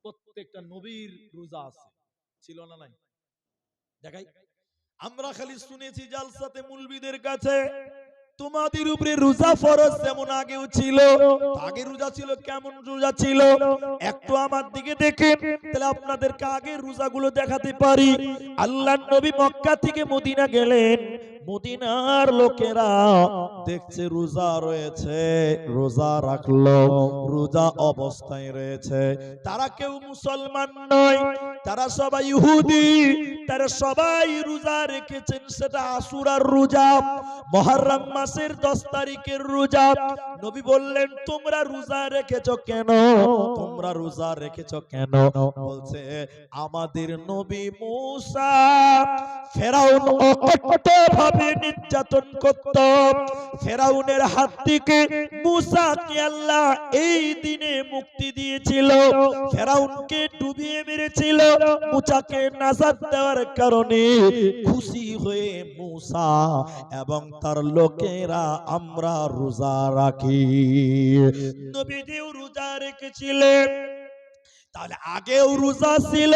প্রত্যেকটা নবীর রোজা আছে, ছিল না নাই? দেখাই, আমরা খালি শুনেছি জালসাতে মুলবিদের কাছে তোমাদের উপরে রোজা ফরজ, যেমন আগেও ছিল। আগে রোজা ছিল, কেমন রোজা ছিল একটু আমার দিকে দেখেন, তাহলে আপনাদেরকে আগে রোজাগুলো দেখাতে পারি। আল্লাহর নবী মক্কা থেকে মদিনা গেলেন, মদিনার লোকেরা দেখছে রোজা রয়েছে, রোজা রাখলো, রোজা অবস্থায় রয়েছে। তারা কেউ মুসলমান নয়, তারা সবাই ইহুদি, তারা সবাই রোজা রেখেছেন। সেটা আশুরার রোজা, মুহররম মাসের 10 তারিখের রোজা। নবী বললেন, তোমরা রোজা রেখেছো কেন? তোমরা রোজা রেখেছো কেন? বলছে, আমাদের নবী মুসা ফেরাউন অকপটভাবে নির্যাতন করত, ফেরাউনের হাত থেকে মুসাকে আল্লাহ এই দিনে মুক্তি দিয়েছিল। ফেরাউনকে ডুবিয়ে মেরেছিল, মুসাকে নাজাত দেওয়ার কারণে খুশি হয়ে মুসা এবং তার লোকেরা আমরা রোজা রাখি। নবীজিও রোজা রেখেছিলেন। তাহলে আগেও রোজা ছিল,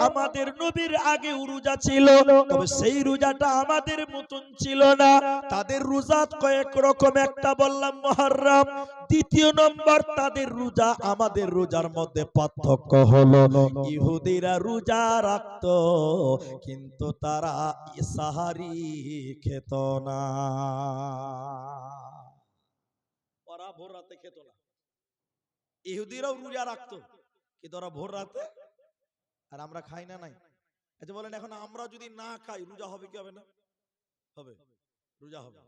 আমাদের নবীর আগেও রোজা ছিল, তবে সেই রোজাটা আমাদের মতন ছিল না। তাদের রোজা কয়েক রকম, একটা বললাম মুহররম, দ্বিতীয় নম্বর তাদের রোজা আমাদের রোজার মধ্যে পার্থক্য হলো, ইহুদিরা রোজা রাখতো কিন্তু তারা সাহারি খেত না। ওরা ভোর রাতে খেত না। ইহুদিরাও রোজা রাখতো কিন্তু ওরা ভোর রাতে, আর আমরা খাই না নাই। আচ্ছা বলেন, এখন আমরা যদি না খাই রোজা হবে কি হবে না? হবে, রোজা হবে।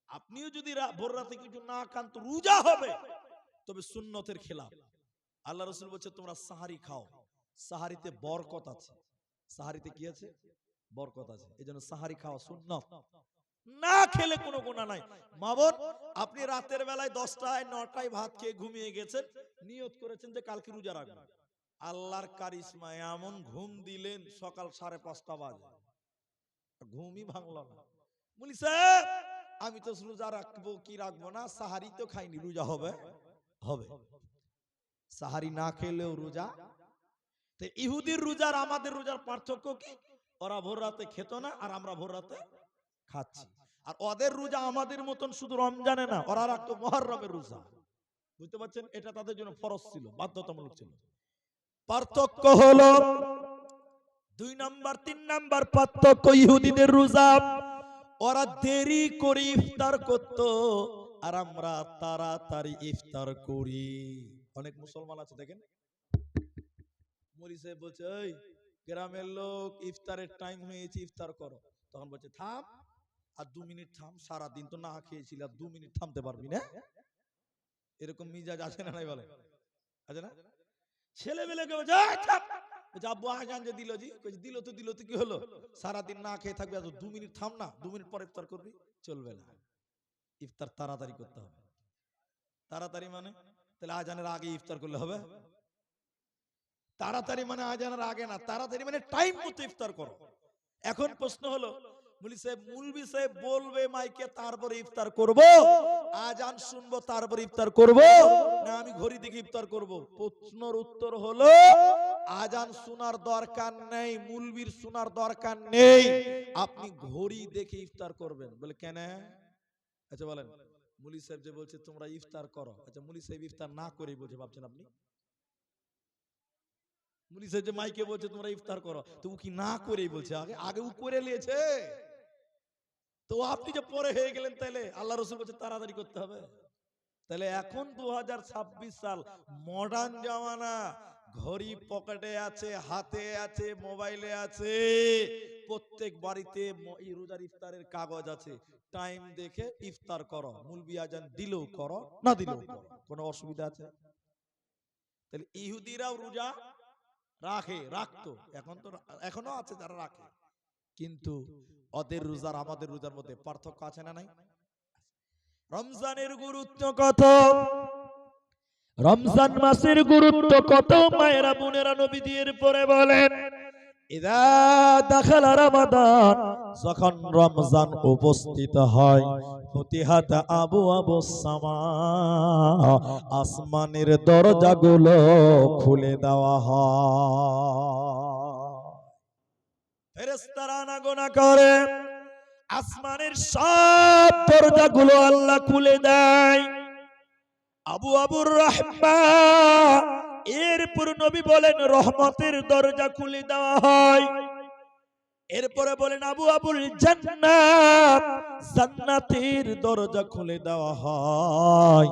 আপনিও যদি ভোর রাতে কিছু না খান তো রোজা হবে, তবে সুন্নতের খেলাফ। আল্লাহ রাসূল বলছে তোমরা সাহারি খাও, সাহারিতে বরকত আছে। সাহারিতে কি আছে? বরকত আছে, এজন্য সাহারি খাওয়া সুন্নত। না খেলে কোনো গুনাহ নাই। মা বোন, আপনি রাতের বেলায় 10টায় 9টায় ভাত খেয়ে ঘুমিয়ে গেছেন, নিয়ত করেছেন যে কালকে রোজা রাখবেন। আল্লাহর কারিশমা, এমন ঘুম দিলেন সকাল 5:30 বাজে, ঘুমই ভাঙলো না। বলি স্যার আমি তো রোজা রাখবো কি রাখবো না, সাহারি তো খাইনি, রোজা হবে? হবে। সাহারি না খেলেও রোজা। তো ইহুদির রোজার আমাদের রোজার পার্থক্য কি? ওরা ভোর রাতে খেত না, আর আমরা ভোর রাতে খাচ্ছি। আর ওদের রোজা আমাদের মতন শুধু রমজানে না, ওরা রাখতো মুহররমের রোজা। বুঝতে পারছেন? এটা তাদের জন্য ফরজ ছিল, বাধ্যতামূলক ছিল। পার্থক্য হলো 2 নাম্বার 3 নাম্বার পার্থক্য, ইহুদিদের রোজা ওরা দেরি করে ইফতার করত, আর আমরা তাড়াতাড়ি ইফতার করি। অনেক মুসলমান আছে দেখেন, মৌলভী সাহেব বলছে এই গ্রামের লোক ইফতারের টাইম হয়েছে, ইফতার করো। তখন বলছে থাম, আর 2 মিনিট থাম, সারা দিন তো না খেয়েছিল, আর 2 মিনিট থামতে পারবি না? এরকম মিজাজ আছে না নাই বলে? আছে না? ছেলেবেলেকে বলছে এই থাম, বলছে আব্বু আজান যে দিল, জি কইছে দিল তো কি হলো, সারা দিন না খেয়ে থাকবি, আর 2 মিনিট থাম না, 2 মিনিট পর ইফতার করবি। চলবে না, ইফতার তাড়াতাড়ি করতে হবে। তাড়াতাড়ি মানে তাহলে আজানের আগে ইফতার করলে হবে? তাড়াতাড়ি মানে আজানের আগে না, তাড়াতাড়ি মানে টাইম মতো ইফতার করো। এখন প্রশ্ন হলো, মুলবি সাহেব বলবে মাইকে তারপরে ইফতার করব, আজান শুনবো তারপরে ইফতার করব, না আমি ঘড়ি দেখে ইফতার করব? প্রশ্নের উত্তর হলো আজান শোনার দরকার নেই, মুলবির শোনার দরকার নেই, আপনি ঘড়ি দেখে ইফতার করবেন। বলে কেন? আচ্ছা বলেন, মুলি সাহেব যে বলছে তোমরা ইফতার করো, আচ্ছা মুলি সাহেব ইফতার না করেই বলছে, ভাবছেন আপনি? মুলি সাহেব যে মাইকে বলছে তোমরা ইফতার করো, তো ও কি না করেই বলছে? আগে আগে ও করে নিয়েছে, তো আপনি যে পরে হয়ে গেলেন, তাহলে আল্লাহ রাসূল বলছে তাড়াতাড়ি করতে হবে। তাহলে এখন 2026 সাল, মডার্ন জামানা, ঘড়ি পকেটে আছে, হাতে আছে, মোবাইলে আছে, প্রত্যেক বাড়িতে রোজার ইফতারের কাগজ আছে, টাইম দেখে ইফতার করো, মুলবি আজান দিলেও করো, না দিলেও করো, কোনো অসুবিধা আছে? তাহলে ইহুদিরাও রোজা রাখে, রাখতো, এখন তো এখনো আছে যারা রাখে, কিন্তু ওদের রোজার আমাদের রোজার মধ্যে পার্থক্য আছে না নাই? রমজানের গুরুত্ব কত, রমজান মাসের গুরুত্ব কত, মায়েরা বোনেরা নবীজির পরে বলেন ইদা দাখালা রমাদান, যখন রমজান উপস্থিত হয়, ফুতিহাত আবওয়াবুস সামা, আসমানের দরজাগুলো খুলে দেওয়া হয়। ফেরেশতারা আনাগোনা করে, আসমানের সব দরজাগুলো আল্লাহ খুলে দেয়। আবওয়াবুর রাহমা, এরপর নবী বলেন রহমতের দরজা খুলে দেওয়া হয়। এরপরে বলেন আবওয়াবুল জান্নাত, জান্নাতের দরজা খুলে দেওয়া হয়।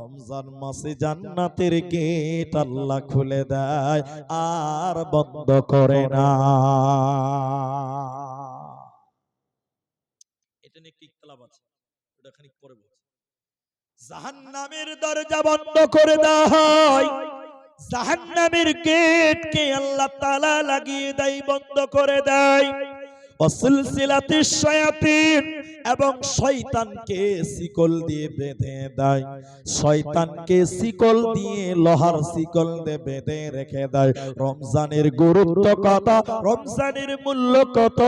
রমজান মাসে জান্নাতের গেট আল্লাহ খুলে দেয়, আর বন্ধ করে না। এটা নিয়ে একটি ইখতিলাফ আছে, এটা খানিক পরে বলছি। জাহান্নামের দরজা বন্ধ করে দেওয়া হয়, জাহান্নামের গেটকে আল্লাহ তাআলা লাগিয়ে দেয়, বন্ধ করে দেয়। ওয়াসিলসিলাতিশ শায়াতিন, এবং শয়তানকে শিকল দিয়ে বেঁধে দেয়, শয়তানকে শিকল দিয়ে, লোহার শিকল দিয়ে বেঁধে রেখে দেয়। রমজানের গুরুত্ব কত, রমজানের মূল্য কত,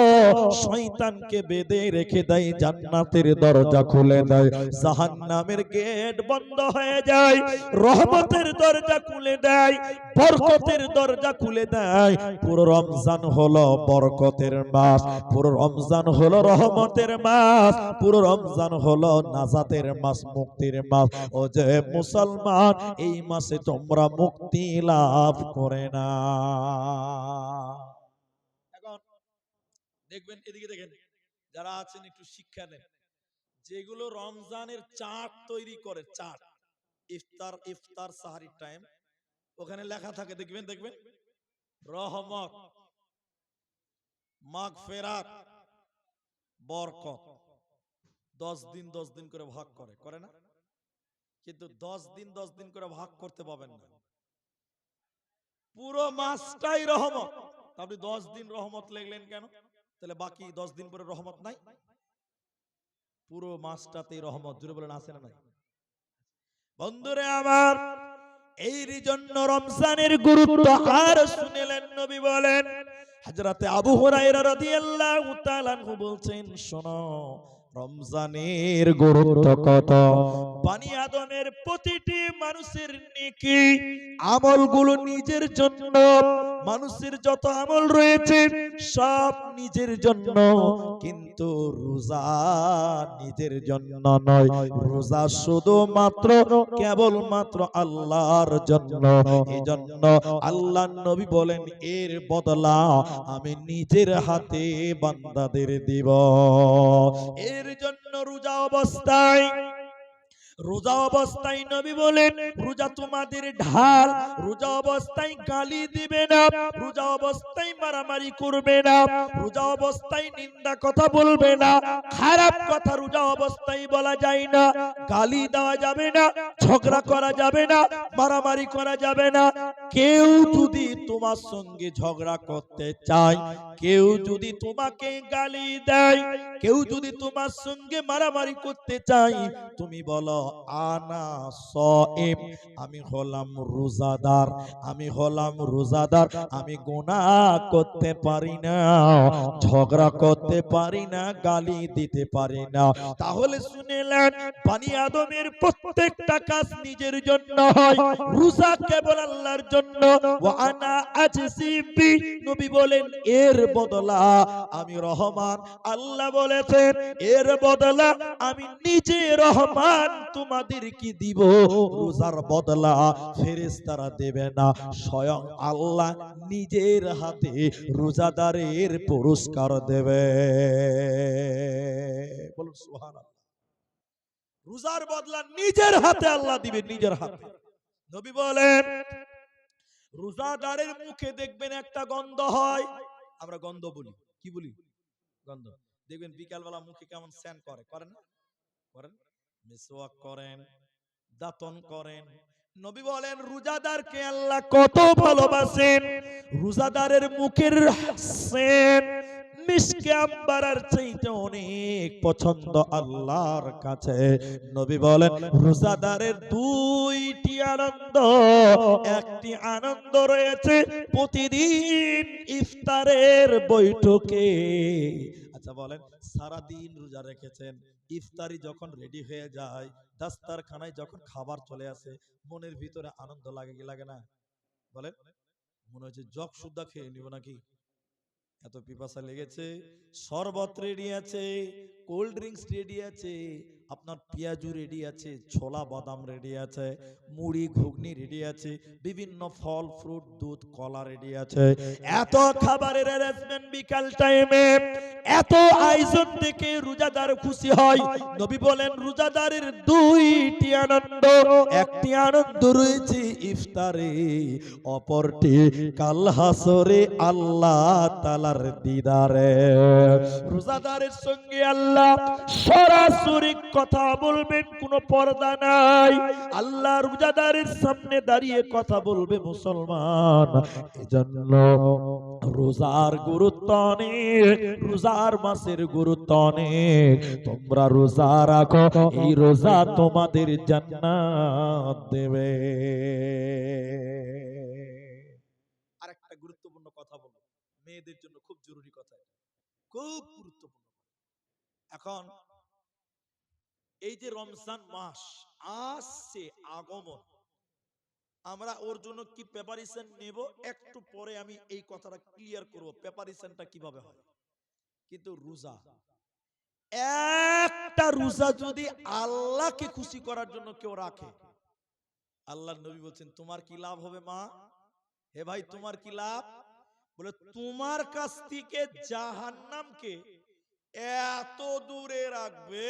শয়তানকে বেঁধে রেখে দেয়, জান্নাতের দরজা খুলে দেয়, জাহান্নামের গেট বন্ধ হয়ে যায়, রহমতের দরজা খুলে দেয়, বরকতের দরজা খুলে দেয়। পুরো রমজান হলো বরকতের মাস, পুরো রমজান হলো রহমতের মাস, পুরো রমজান হলো নাজাতের মাস, মুক্তির মাস। ও যে মুসলমান, এই মাসে তোমরা মুক্তি লাভ করে না। এখন দেখবেন, এদিকে দেখেন, যারা আছেন একটু শিক্ষা নেন। যেগুলো রমজানের চার্ট তৈরি করে, চার্ট, ইফতার ইফতার সাহারির টাইম, ওখানে লেখা থাকে, দেখবেন দেখবেন রহমত, মাগফিরাত, বরকত। 10 দিন 10 দিন করে ভাগ করে না? কিন্তু 10 দিন 10 দিন করে ভাগ করতে পাবেন না, পুরো মাসটাই রহমত। আপনি 10 দিন রহমত লিখলেন কেন? তাহলে বাকি 10 দিন পরে রহমত নাই? পুরো মাসটাতেই রহমত। জুড়ে বলেন আছে না নাই? বন্ধুরে আমার, এই জন্য রমজানের গুরুত্ব আর শুনেলেন নবী বলেন। হযরতে আবু হুরায়রা রাদিয়াল্লাহু তাআলা আনহু বলছেন, শোনো রমজানের গুরুত্ব কত। বনি আদমের প্রতিটি মানুষের নেকি আমলগুলো নিজের জন্য, মানুষের যত আমল রয়েছে সব নিজের জন্য, কিন্তু রোজা নিজের জন্য নয়, রোজা শুধুমাত্র কেবলমাত্র আল্লাহর জন্য। এই জন্য আল্লাহর নবী বলেন, এর বদলা আমি নিজের হাতে বান্দাদের দিব। এর জন্য রোজা অবস্থায় নবী বলেন, রোজা তোমাদের ঢাল, রোজা অবস্থায় গালি দিবে না, রোজা অবস্থায় মারামারি করবে না, রোজা অবস্থায় নিন্দা কথা বলবে না, খারাপ কথা রোজা অবস্থায় বলা যায় না, গালি দেওয়া যাবে না, ঝগড়া করা যাবে না, মারামারি করা যাবে না। কেউ যদি তোমার সঙ্গে ঝগড়া করতে চায়, কেউ যদি তোমাকে গালি দেয়, কেউ যদি তোমার সঙ্গে মারামারি করতে চায়, তুমি বলো আনা সাইম, আমি হলাম রোজাদার, আমি হলাম রোজাদার, আমি গুনাহ করতে পারি না, ঝগড়া করতে পারি না, গালি দিতে পারি না। তাহলে শুনেলেন, বনি আদমের প্রত্যেকটা কাজ নিজের জন্য হয়, রোজা কেবল আল্লাহর জন্য। ওয়া আনা আজসিবি, নবী বলেন এর বদলা আমি রহমান। আল্লাহ বলেছেন এর বদলা আমি নিজে রহমান তোমাদের কি দিব। রোজার বদলা ফেরেশতারা দেবে না, স্বয়ং আল্লাহ নিজের হাতে রোজাদারের পুরস্কার দেবে। বলুন সুবহানাল্লাহ। রোজার বদলা নিজের হাতে আল্লাহ দিবে, নিজের হাতে। নবী বলেন রোজাদারের মুখে দেখবেন একটা গন্ধ হয়, আমরা গন্ধ বলি, কি বলি? গন্ধ। দেখবেন বিকালবেলা মুখে কেমন সেন্ট করে, করেন না? করেন, মিসওয়াক করেন, দাতন করেন। নবী বলেন রোজাদারকে আল্লাহ কত ভালোবাসেন, রোজাদারের মুখের সেন্ট, মিশকে আম্বারার চাইতে অনেক পছন্দ আল্লাহর কাছে। নবী বলেন রোজাদারের দুইটি আনন্দ, একটি আনন্দ রয়েছে প্রতিদিন ইফতারের বৈঠকে। আচ্ছা বলেন, সারাদিন রোজা রেখেছেন, ইফতারি যখন রেডি হয়ে যায়, দাস্তারখানায় যখন খাবার চলে আসে, মনের ভিতরে আনন্দ লাগে কি লাগে না? বলেন, মনে হচ্ছে জগ সুদ্ধা খেয়ে নিব নাকি, এত পিপাসা লেগেছে। শরবত রেডি আছে, কোল্ড ড্রিঙ্কস রেডি আছে, আপনার পেঁয়াজু রেডি আছে, ছোলা বাদাম রেডি আছে, মুড়ি ঘুগনি রেডি আছে, বিভিন্ন ফল ফ্রুট দুধ কলা রেডি আছে। এত খাবারের অ্যারেঞ্জমেন্ট বিকাল টাইমে, এত আয়োজন দেখে রোজাদার খুশি হয়। নবী বলেন রোজাদারের দুইটি আনন্দ, একটি আনন্দ রয়েছে ইফতারে, অপরটি কাল হাসরে আল্লাহ তাআলার দিদারে। রোজাদারের সঙ্গে আল্লাহ সরাসরি কথা বলবেন, কোনো পর্দা নাই। আল্লাহ রোজাদারের সামনে দাঁড়িয়ে কথা বলবে মুসলমান। এজন্য রোজার গুরুত্ব অনেক, রোজার মাসের গুরুত্ব অনেক। তোমরা রোজা রাখো, এই রোজা তোমাদের জান্নাত দেবে। আরেকটা গুরুত্বপূর্ণ কথা বলবো, মেয়েদের জন্য খুব জরুরি কথা, খুব গুরুত্বপূর্ণ। এখন এই যে রমজান মাস আসছে, আগমন, আমরা ওর জন্য কি প্রিপারেশন নেব, একটু পরে আমি এই কথাটা ক্লিয়ার করব প্রিপারেশনটা কিভাবে হয়। কিন্তু রোজা, একটা রোজা যদি আল্লাহকে খুশি করার জন্য কেউ রাখে, আল্লাহর নবী বলছেন তোমার কি লাভ হবে মা? হে ভাই, তোমার কি লাভ? বলে তোমার কাছ থেকে জাহান্নামকে এত দূরে রাখবে,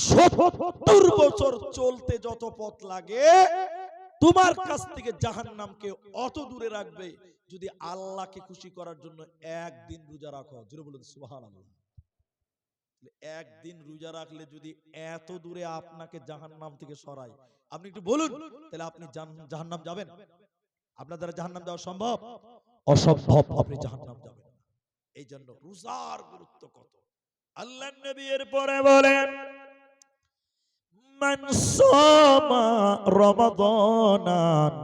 ৭০ বছর চলতে যত পথ লাগে, তোমার কাছ থেকে জাহান্নামকে অত দূরে রাখবে যদি আল্লাহকে খুশি করার জন্য একদিন রোজা রাখো। জোরে বলুন সুবহানাল্লাহ। একদিন রোজা রাখলে যদি এত দূরে আপনাকে জাহান্নাম থেকে সরায়, আপনি একটু বলুন, তাহলে আপনি জাহান্নাম যাবেন? আপনার দ্বারা জাহান্নাম যাওয়া সম্ভব? অসম্ভব, আপনি জাহান্নাম যাবেন। এই জন্য রোজার গুরুত্ব কত। আল্লাহর নবী এর পরে বলেন মান সামা রমাদানান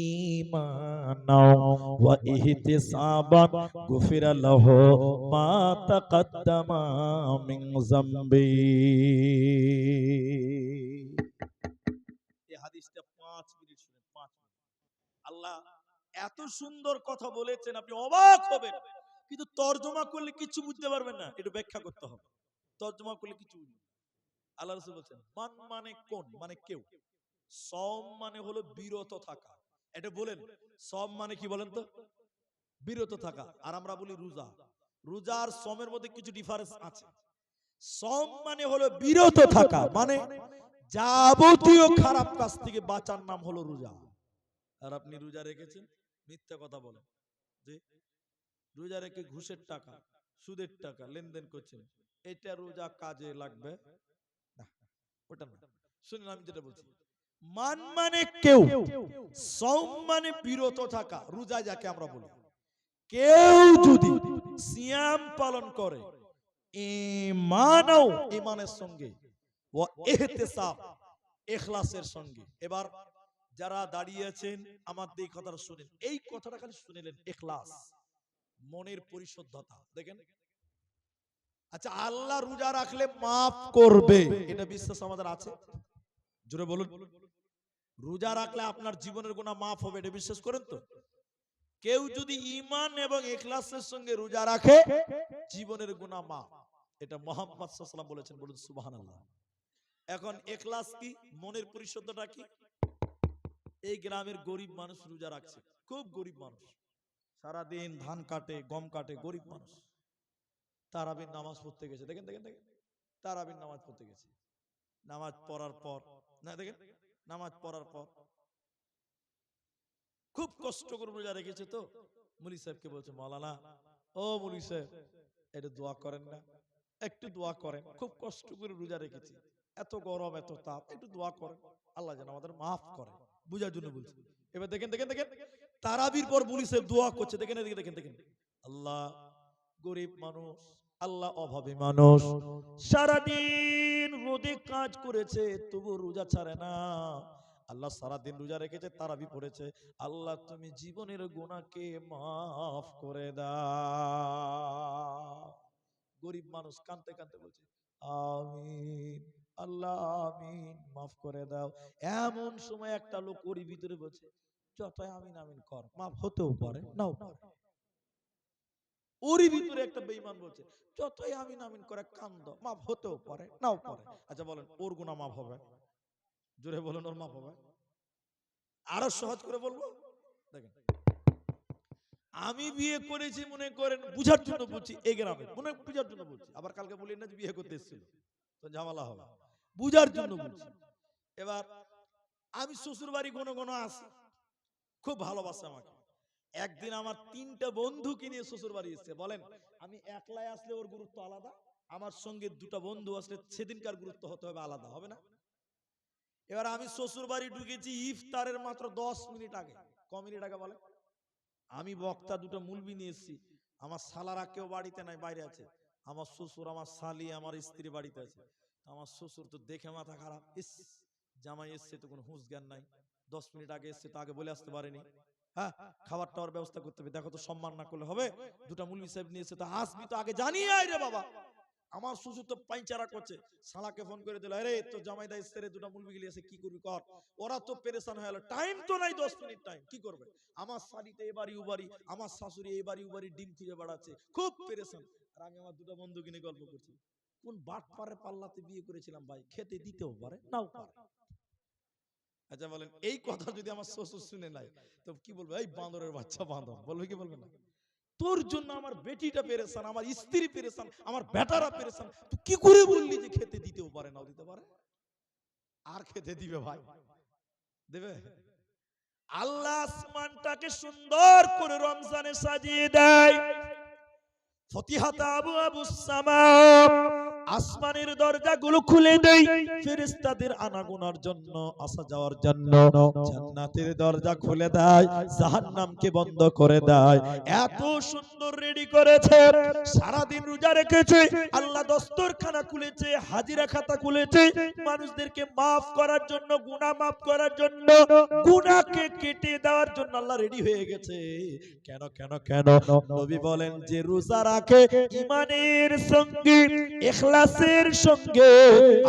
ঈমানাও ওয়া ইহতিসাবান গুফিরা লাহু মা তাকাদ্দামা মিন যামবি। এই হাদিসটা 5 মিনিট শুনেন, 5 মিনিট। আল্লাহ এত সুন্দর কথা বলেছেন, আপনি অবাক হবেন, কিন্তু তরজমা করলে কিছু বুঝতে পারবেন না, একটু ব্যাখ্যা করতে হবে। তরজমা করলে কিছু বুঝবেন। আল্লাহ রাসূল বলেছেন মান মানে কোন, মানে কেউ। সওম মানে হলো বিরত থাকা। এটা বলেন সওম মানে কি বলেন তো? বিরত থাকা। আর আমরা বলি রোজা। রোজা আর সওমের মধ্যে কিছু ডিফারেন্স আছে। সওম মানে হলো বিরত থাকা, মানে যাবতীয় খারাপ কাজ থেকে বাঁচার নাম হলো রোজা। আর আপনি রোজা রেখেছেন, মিথ্যা কথা বলেন, যে রোজা রেখে ঘুষের টাকা সুদের টাকা লেনদেন করছেন, এটা রোজা কাজে লাগবে না, ওটা না। শুনুন আমি যেটা বলছি, মান মানে কেউ, সওম মানে বিরত থাকা, রোজা যাকে আমরা বলি। কেউ যদি সিয়াম পালন করে ঈমানও, ঈমানের সঙ্গে, ওয়া ইহতিসাব, ইখলাসের সঙ্গে। এবার যারা দাঁড়িয়ে আছেন আমার এই কথাটা শুনেন, এই কথাটা খালি শুনেলেন, ইখলাস, মনের পরিশুদ্ধতা। দেখেন, আচ্ছা আল্লাহ রোজা রাখলে মাফ করবে, এটা বিশ্বাস আমাদের আছে? জোরে বলুন। রোজা রাখলে আপনার জীবনের গুনাহ মাফ হবে, এটা বিশ্বাস করেন তো? কেউ যদি ঈমান এবং ইখলাসের সঙ্গে রোজা রাখে, জীবনের গুনাহ মাফ, এটা মুহাম্মদ সাল্লাল্লাহু আলাইহি ওয়াসাল্লাম বলেছেন। বলুন সুবহানাল্লাহ। এখন ইখলাস কি, মনের পরিশুদ্ধতা কি? এই গ্রামের গরিব মানুষ রোজা রাখছে, খুব গরিব মানুষ, সারা দিন ধান কাটে গম কাটে, গরিব মানুষ, তারাবির নামাজ পড়তে গেছে। দেখেন দেখেন দেখেন, তারাবির নামাজ পড়তে গেছে। নামাজ পড়ার পর, না দেখেন, নামাজ পড়ার পর খুব কষ্ট করে রোজা রেখেছে, তো মুলি সাহেবকে বলছে মাওলানা, ও মুলি সাহেব একটু দোয়া করেন না, একটু দোয়া করেন, খুব কষ্ট করে রোজা রেখেছি, এত গরম এত তাপ, একটু দোয়া করেন, আল্লাহ যেন আমাদের মাফ করে, বুঝার জন্য বলছি। এবার দেখেন দেখেন দেখেন, তারাবির পর মুলি সাহেব দোয়া করছে, দেখেন দেখেন দেখেন, আল্লাহ গরিব মানুষ, আল্লাহ অভাবী মানুষ, সারাদিন রোদে কাজ করেছে তবু রোজা ছাড়ে না। আল্লাহ সারাদিন রোজা রেখেছে, তারাবি পড়েছে। আল্লাহ তুমি জীবনের গুনাহকে মাফ করে দাও। গরিব মানুষ কাঁদতে কাঁদতে বলছে আমিন আল্লাহ আমিন, মাফ করে দাও। এমন সময় একটা লোক ওরই ভিতরে বলছে যতই আমিন আমিন কর, মাফ হতেও পারে নাও পারে। ওরই ভিতরে একটা বেঈমান বলছে যতই আমিন আমিন করে কান্দ, মাফ হতেও পারে নাও পারে। আচ্ছা বলেন ওর গুনাহ মাফ হবে? জোরে বলেন ওর মাফ হবে? আরো সহজ করে বলবো, দেখেন আমি বিয়ে করেছি মনে করেন বুঝার জন্য বলছি, এই গ্রামে মনে বুঝার জন্য বলছি, আবার কালকে বলি না যে বিয়ে করতে এসেছিল, তো ঝামেলা হবে। বুঝার জন্য বলছি। এবার আমি শ্বশুর বাড়ি কোনো কোনো আসি, খুব ভালোবাসে আমাকে। একদিন আমার 3টা বন্ধুকে নিয়ে শ্বশুর বাড়ি এসেছে। বলেন আমি একলাই আসলে ওর গুরুত্ব আলাদা, আমার সঙ্গে 2টা বন্ধু আসলে সেদিনকার গুরুত্ব হতে হবে আলাদা, হবে না? এবার আমি শ্বশুর বাড়ি ঢুকেছি ইফতারের মাত্র 10 মিনিট আগে। ক মিনিট আগে বলে? আমি বক্তা 2টা মুলবি নিয়ে এসেছি। আমার শালারা কেউ বাড়িতে নাই, বাইরে আছে। আমার শ্বশুর, আমার শালি, আমার স্ত্রী বাড়িতে আছে। আমার শ্বশুর তো দেখে মাথা খারাপ, ইস জামাই এসছে তো কোনো হুঁশ জ্ঞান নাই, 10 মিনিট আগে এসছে তো আগে বলে আসতে পারেনি। হ্যাঁ, খাবার টাওয়ার ব্যবস্থা করতে হবে, দেখো তো সম্মান না করলে হবে। 2টা মুলবি সাহেব নিয়ে এসে তো আসবি তো আগে জানিয়ে আয় রে বাবা। আমার শ্বশুর তো পাইচারা করছে, শালাকে ফোন করে দিল, আরে তো জামাইদা এসছে রে, 2টা মুলবি গিয়ে এসে কি করবি কর। ওরা তো পেরেশান হয়ে গেল, টাইম তো নাই, 10 মিনিট টাইম, কি করবে? আমার শাড়িতে এবারই উবারি, আমার শাশুড়ি এবারই উবারি ডিম খুঁজে বেড়াচ্ছে, খুব পেরেশান। আর আমি আমার 2টা বন্ধুকে নিয়ে গল্প করছি। কোন বাটপারে পাল্লাতে বিয়ে করেছিলাম ভাই, খেতে দিতেও পারে নাও পারে। আচ্ছা বলেন এই কথা যদি আমার শ্বশুর শুনে নাই তো কি বলবে? এই বাঁদরের বাচ্চা বাঁদর, বলবে কি বলবে না? তোর জন্য আমার বেটিটা পেরেশান, আমার স্ত্রী পেরেশান, আমার বেটারা পেরেশান, তুই কি করে বললি যে খেতে দিতেও পারে নাও দিতে পারে? আর খেতে দিবে ভাই? দেবে? আল্লাহ আসমানটাকে সুন্দর করে রমজানে সাজিয়ে দেয়। ফতিহাত আবু আবু সামা, আসমানের দরজাগুলো খুলে দেয় ফেরেশতাদের আনাগোনার জন্য, আসা যাওয়ার জন্য। জান্নাতের দরজা খুলে দেয়, জাহান্নামকে বন্ধ করে দেয়। এত সুন্দর রেডি করেছে, সারা দিন রোজা রেখেছে, আল্লাহ দস্তরখানা খুলেছে, হাজিরা খাতা খুলেছে, মানুষদেরকে maaf করার জন্য, গুনাহ maaf করার জন্য, গুনাহকে কেটে দেওয়ার জন্য আল্লাহ রেডি হয়ে গেছে। কেন কেন কেন? নবী বলেন যে রোজা রাখে ঈমানের সঙ্গে, ইখলাসের সঙ্গে,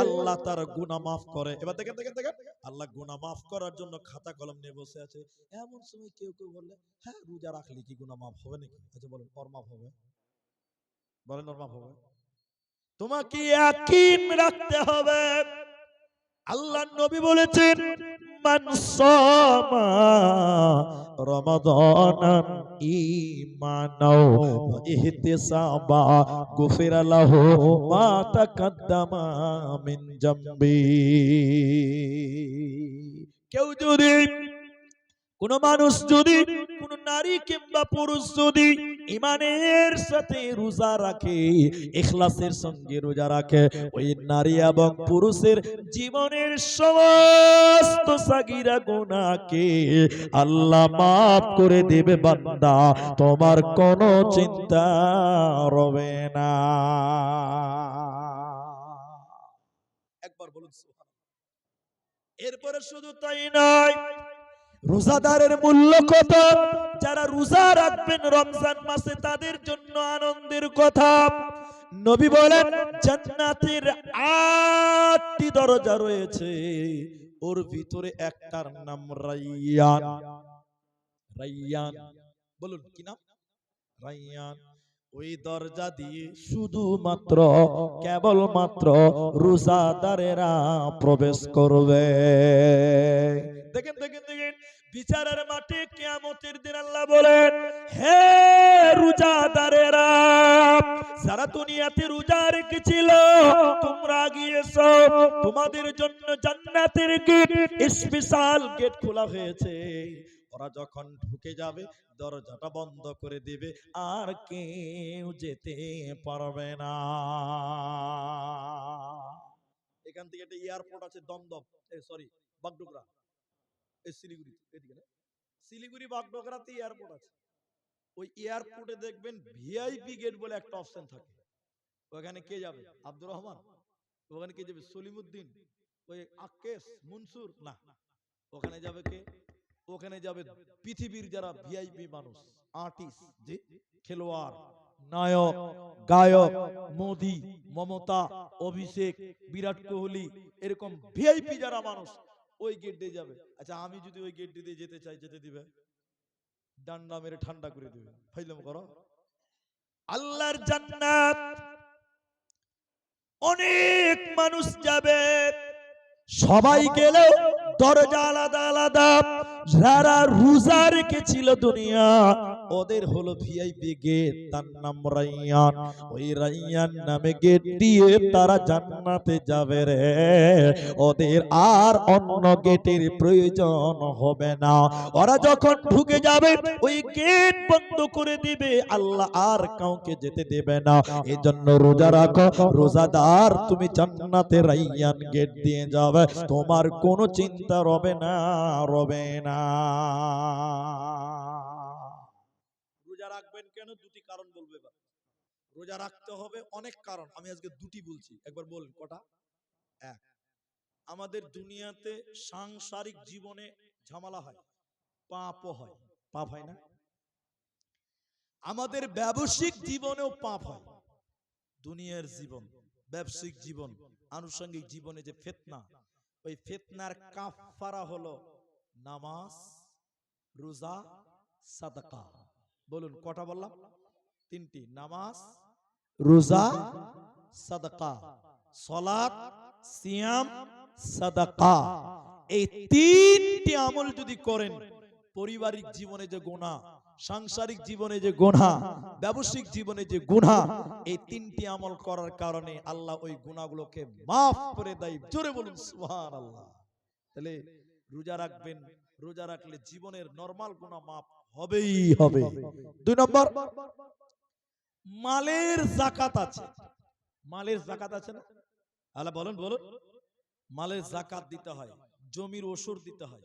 আল্লাহ তার গুনাহ maaf করে। এবার দেখেন দেখেন দেখেন, আল্লাহ গুনাহ maaf করার জন্য খাতা কলম নিয়ে বসে আছে। এমন সময় কেউ কেউ বললে হ্যাঁ রোজা রাখলে কি গুনাহ maaf হবে নাকি? আচ্ছা বলেন ওর maaf হবে? বলেন ওর maaf হবে? তোমাকে ইয়াকিন রাখতে হবে। আল্লাহ নবী বলেছেন মান সামা রমাদানান ঈমানাও ওয়া ইহতিসাবা গুফিরা লাহু মা তাকাদ্দামা মিন জামবি। কেউ যদি, কোন মানুষ যদি, কোন নারী কিংবা পুরুষ যদি ঈমানের সাথে রোজা রাখে, ইখলাসের সঙ্গে রোজা রাখে, ওই নারী এবং পুরুষের জীবনের সমস্ত সাগীরা গুনাহকে আল্লাহ maaf করে দেবে বান্দা, তোমার কোনো চিন্তা রবে না। একবার বলুন সুবহানাল্লাহ। এরপরে শুধু তাই নয়, রোজাদারের মূল্য কত? যারা রোজা রাখবেন রমজান মাসে তাদের জন্য আনন্দের কথা। নবী বলেন জান্নাতের 8টি দরজা রয়েছে, ওর ভিতরে একটার নাম রাইয়ান। রাইয়ান, বলুন কি নাম? রাইয়ান। ওই দরজা দিয়ে শুধুমাত্র কেবলমাত্র রোজাদারেরা প্রবেশ করবে। দেখেন দেখেন দেখেন, বিচারের মাঠে কিয়ামতের দিন আল্লাহ বলেন হে রোজাদারেরা, যারা দুনিয়াতে রোজা রেখেছিল তোমরা গিয়েছো, তোমাদের জন্য জান্নাতের গেট, স্পেশাল গেট খোলা হয়েছে। ওরা যখন ঢুকে যাবে দরজাটা বন্ধ করে দিবে, আর কেউ যেতে পারবে না। এখান থেকে একটা এয়ারপোর্ট আছে দমদম, সরি বাগডোগরা, এই শিলিগুড়ি, এদিকে না, শিলিগুড়ি বাগডোগরাতে এয়ারপোর্ট আছে। ওই এয়ারপোর্টে দেখবেন ভিআইপি গেট বলে একটা অপশন থাকে, ওখানে কে যাবে? আব্দুর রহমান? ওখানে কে যাবে? সলিমউদ্দিন? ওই আক্কেস মনসুর? না, ওখানে যাবে কে? ওখানে যাবে পৃথিবীর যারা ভিআইপি মানুষ, আর্টিস্ট, যে খেলোয়াড়, নায়ক, গায়ক, মোদি, মমতা, অভিষেক, বিরাট কোহলি, এরকম ভিআইপি যারা মানুষ ওই গেট দিয়ে যাবে। আচ্ছা, আমি যদি ওই গেট দিয়ে যেতে চাই, যেতে দিবে? ডান্ডা মেরে ঠান্ডা করে দিবে। ফাইলাম করো। আল্লাহর জান্নাত অনেক মানুষ যাবে, সবাই গেলেও দরজা আলাদা আলাদা। যারা রোজা রেখেছিল দুনিয়া, ওদের হলো ভিআইপি গেট, তার নাম রাইয়ান। ওই রাইয়ান নামে গেট দিয়ে তারা জান্নাতে যাবে রে। ওদের আর অন্য গেটের প্রয়োজন হবে না। ওরা যখন ঢুকে যাবে ওই গেট বন্ধ করে দিবে, আল্লাহ আর কাউকে যেতে দেবে না। এজন্য রোজা রাখো, রোজাদার, তুমি জান্নাতে রাইয়ান গেট দিয়ে যাবে, তোমার কোনো চিন্তা রবে না, রবে না। রোজা রাখবেন কেন? দুটি কারণ বলবে। রোজা রাখতে হবে অনেক কারণ, আমি আজকে দুটি বলছি। একবার বলেন কটা? এক, আমাদের দুনিয়াতে সাংসারিক জীবনে ঝামেলা হয়, পাপও হয়। পাপ হয় না? আমাদের ব্যবসায়িক জীবনেও পাপ হয়। দুনিয়ার জীবন, ব্যবসায়িক জীবন, আনুষঙ্গিক জীবনে যে ফিতনা, ওই ফিতনার কাফারা হলো নামাজ, রোজা, সাদাকা। বলুন কটা বললাম? তিনটি। নামাজ, রোজা, সাদাকা। সালাত, সিয়াম, সাদাকা। এই তিনটি আমল যদি করেন, পারিবারিক জীবনে যে গুনাহ, সাংসারিক জীবনে যে গুনাহ, ব্যবসায়িক জীবনে যে গুনাহ, এই তিনটি আমল করার কারণে আল্লাহ ওই গুনাহগুলোকে মাফ করে দেয়। জোরে বলুন সুবহানাল্লাহ। তাহলে রোজা রাখবেন, রোজা রাখলে জীবনের নরমাল গুনাহ মাফ হবেই হবে। দুই নম্বর, মালের যাকাত আছে। মালের যাকাত আছে না? আল্লাহ বলেন, বলুন। মালের যাকাত দিতে হয়, জমির ওসর দিতে হয়।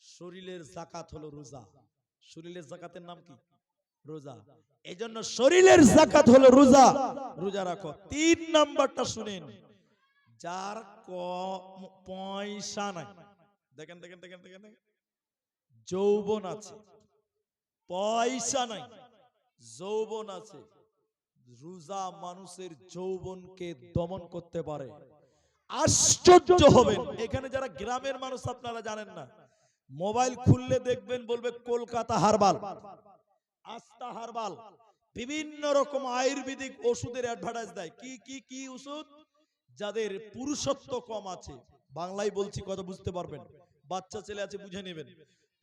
শরীরের যাকাত হলো রোজা। শরীরের যাকাতের নাম কি? রোজা। এজন্য শরীরের যাকাত হলো রোজা। রোজা রাখো। তিন নাম্বারটা শুনেন, যার পয়সা নাই, দেখেন দেখেন দেখেন দেখেন, যৌবন আছে, পয়সা নাই, যৌবন আছে, রোজা মানুষের যৌবনকে দমন করতে পারে। আশ্চর্য হবেন, এখানে যারা গ্রামের মানুষ আপনারা জানেন না, মোবাইল খুললে দেখবেন বলবে কলকাতা হারবাল, আস্থা হারবাল, বিভিন্ন রকম আয়ুর্বেদিক ওষুধের অ্যাডভার্টাইজ দেয়। কি কি কি ওষুধ? যাদের পুরুষত্ব কম আছে, বাংলায় বলছি, কথা বুঝতে পারবেন, বাচ্চা ছেলে আছে বুঝে নেবেন।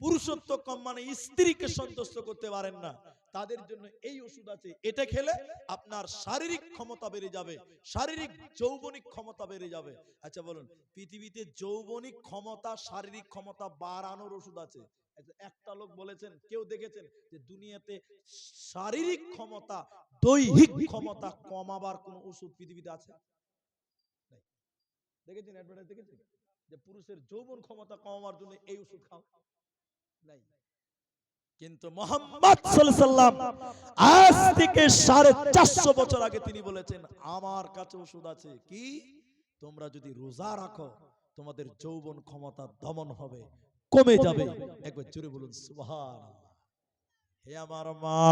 পুরুষত্ব কম মানে স্ত্রীকে সন্তুষ্ট করতে পারেন না, তাদের জন্য এই ওষুধ আছে। এটা খেলে আপনার শারীরিক ক্ষমতা বেড়ে যাবে, শারীরিক যৌবনিক ক্ষমতা বেড়ে যাবে। আচ্ছা বলুন, পৃথিবীতে যৌবনিক ক্ষমতা, শারীরিক ক্ষমতা বাড়ানোর ওষুধ আছে? একটা লোক বলেছেন, কেউ দেখেছেন যে দুনিয়াতে শারীরিক ক্ষমতা, দৈহিক ক্ষমতা কমাবার কোন ওষুধ পৃথিবীতে আছে? দেখেছেন অ্যাডভার্টাইজ? দেখেছেন যে পুরুষের যৌবন ক্ষমতা কমাবার জন্য এই ওষুধ খাও? নাই। কিন্তু মুহাম্মদ সাল্লাল্লাহু আলাইহি সাল্লাম আজ থেকে 450 বছর আগে তিনি বলেছেন, আমার কাছে ওষুধ আছে। কি? তোমরা যদি রোজা রাখো, তোমাদের যৌবন ক্ষমতা দমন হবে, কমে যাবে। একবার জোরে বলুন সুবহানাল্লাহ। হে আমার মা,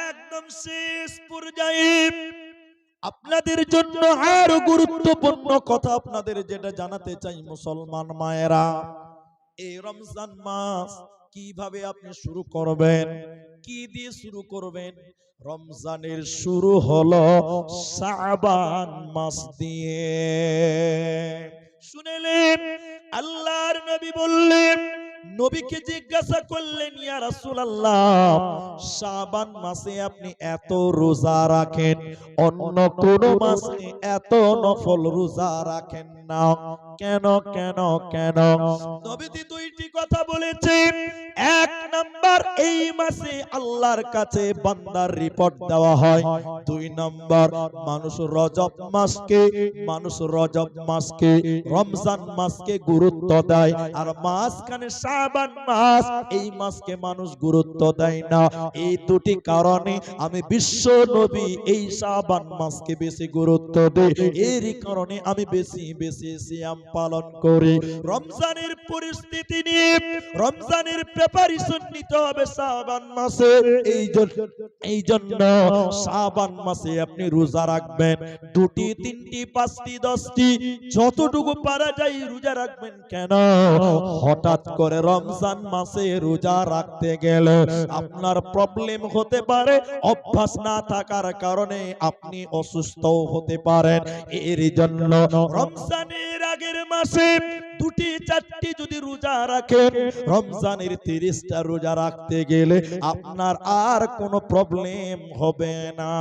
একদম শেষ পর্যায়ে আপনাদের জন্য আরো গুরুত্বপূর্ণ কথা আপনাদের যেটা জানাতে চাই, মুসলমান মায়েরা, এই রমজান মাস কিভাবে আপনি শুরু করবেন, কি দিয়ে শুরু করবেন? রমজানের শুরু হলো শাবান মাস দিয়ে। শুনলেন? আল্লাহর নবী বললেন, নবীকে জিজ্ঞাসা করলেন, ইয়া রাসূলুল্লাহ, শাবান মাসে আপনি এত রোজা রাখেন, অন্য কোন মাসে এত নফল রোজা রাখেন না কেন? কেন কেন? নবীজি দুইটি কথা বলেছেন। এক নাম্বার, নাম্বার এই মাসে আল্লাহর কাছে বান্দার রিপোর্ট দেওয়া হয়। 2 নাম্বার মানুষ রজব মাসকে রমজান মাসকে গুরুত্ব দেয়, আর মাঝখানে শাবান মাস এই মাসকে মানুষ গুরুত্ব দেয় না। এই দুটি কারণে আমি বিশ্ব নবী এই শাবান মাসকে বেশি গুরুত্ব দেই। এরই কারণে আমি বেশি বেশি সিয়াম পালন করি। রমজানের পরিস্থিতি নিয়ে রমজানের প্রিপারেশন নিতে হবে শাবান মাসে। এই জন্য শাবান মাসে আপনি রোজা রাখবেন, 2টি 3টি 5টি 10টি যতটুকু পারা যায় রোজা রাখবেন। কেন? হঠাৎ করে রমজান মাসে রোজা রাখতে গেলে আপনার প্রবলেম হতে পারে, অভ্যাস না থাকার কারণে আপনি অসুস্থ হতে পারেন। এর জন্য রমজানের আগের মাসে 2টি 4টি যদি রোজা রাখেন, রমজানের 30টা রোজা রাখতে গেলে আপনার আর কোনো প্রবলেম হবে না।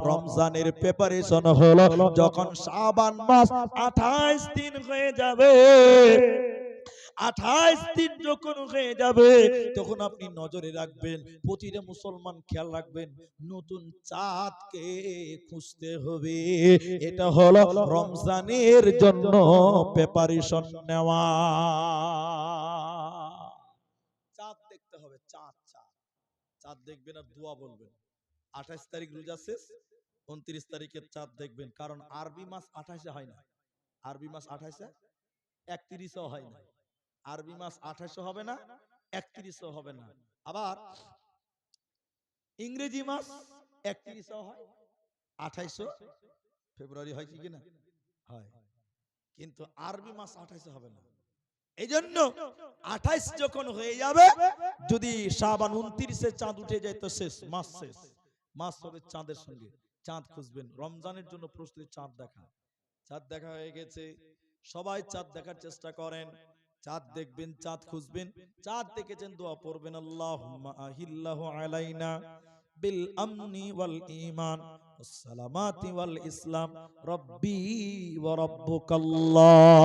রমজানের প্রিপারেশন হলো যখন শাবান মাস 28 দিন হয়ে যাবে, 28 দিন যখন হয়ে যাবে তখন আপনি নজরে রাখবেন, প্রতিটা মুসলমান খেয়াল রাখবেন, নতুন চাঁদকে খুঁজতে হবে। এটা হলো রমজানের জন্য প্রিপারেশন নেওয়া। চাঁদ দেখতে হবে, চাঁদ চাঁদ দেখবেন আর দোয়া বলবেন। 28 তারিখ রোজা শেষ, 29 তারিখের চাঁদ দেখবেন, কারণ আরবি মাস 28-এ হয় না। আরবি মাস 28-এ 31-এও হয় না। আরবি মাস 28 হবে না, 31 হবে না। আবার ইংরেজি মাস 31 হয়, 28 ফেব্রুয়ারি হয় কি না হয়, কিন্তু আরবি মাস 28 হবে না। এই জন্য 28 যখন হয়ে যাবে, যদি শাবান 29-এ চাঁদ উঠে যায় তো শেষ, মাস হবে চাঁদের সঙ্গে। চাঁদ খুঁজবেন, রমজানের জন্য প্রস্তুতি। চাঁদ দেখা হয়ে গেছে, সবাই চাঁদ দেখার চেষ্টা করেন। চাঁদ দেখবেন, চাঁদ খুঁজবেন, চাঁদ দেখেছেন দোয়া পড়বেন, আল্লাহুম্মা আহিল্লাহু আলাইনা বিল আমনি ওয়াল ঈমান ওয়াস সালামাতি ওয়াল ইসলাম রব্বি ওয়া রাব্বুকাল্লাহ।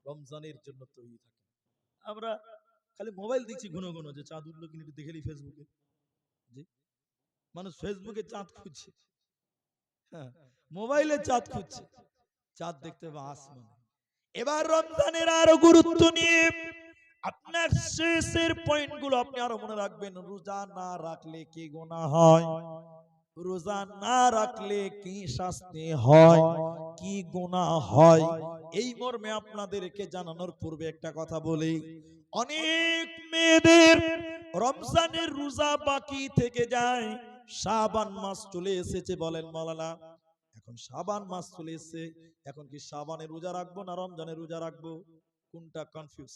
রমজানের জন্য তৈরি থাকেন। আমরা খালি মোবাইল দেখছি ঘন ঘন, যে চাঁদ উঠলো কিনা একটু দেখেলি ফেসবুকে। জি, মানুষ ফেসবুকে চাঁদ খুঁজছে, হ্যাঁ, মোবাইলে চাঁদ খুঁজছে। চাঁদ দেখতে হবে আসমানে। এবার রমজানের আরো গুরুত্ব নিয়ে আপনার শেষের পয়েন্টগুলো আপনি আরো মনে রাখবেন। রোজা না রাখলে কি গুনাহ হয়, রোজা না রাখলে কি শাস্তি হয়, কি গুনাহ হয়, এই মর্মে আপনাদেরকে জানানোর পূর্বে একটা কথা বলি। অনেক মেয়েদের রমজানের রোজা বাকি থেকে যায়। শাবান মাস চলে এসেছে, বলেন মাওলানা এখন শাবান মাস চলে এসেছে, এখন কি শাবানের রোজা রাখবো না রমজানের রোজা রাখবো? কোনটা কনফিউজ?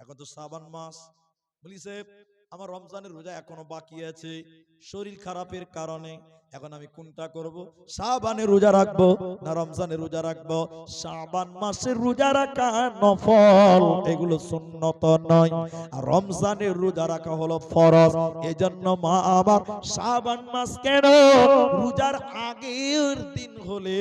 এখন তো শাবান মাস, বলিছে আমার রমজানের রোজা এখনো বাকি আছে, শরীর খারাপের কারণে এখন আমি কোনটা করব? শাবানের রোজা রাখবো না রমজানের রোজা রাখবো? শাবান মাসের রোজা রাখা নফল, এগুলো সুন্নত নয়, আর রমজানের রোজা রাখা হলো ফরজ। এজন্য মা আমার শাবান মাস কেন, রোজার আগের দিন হলে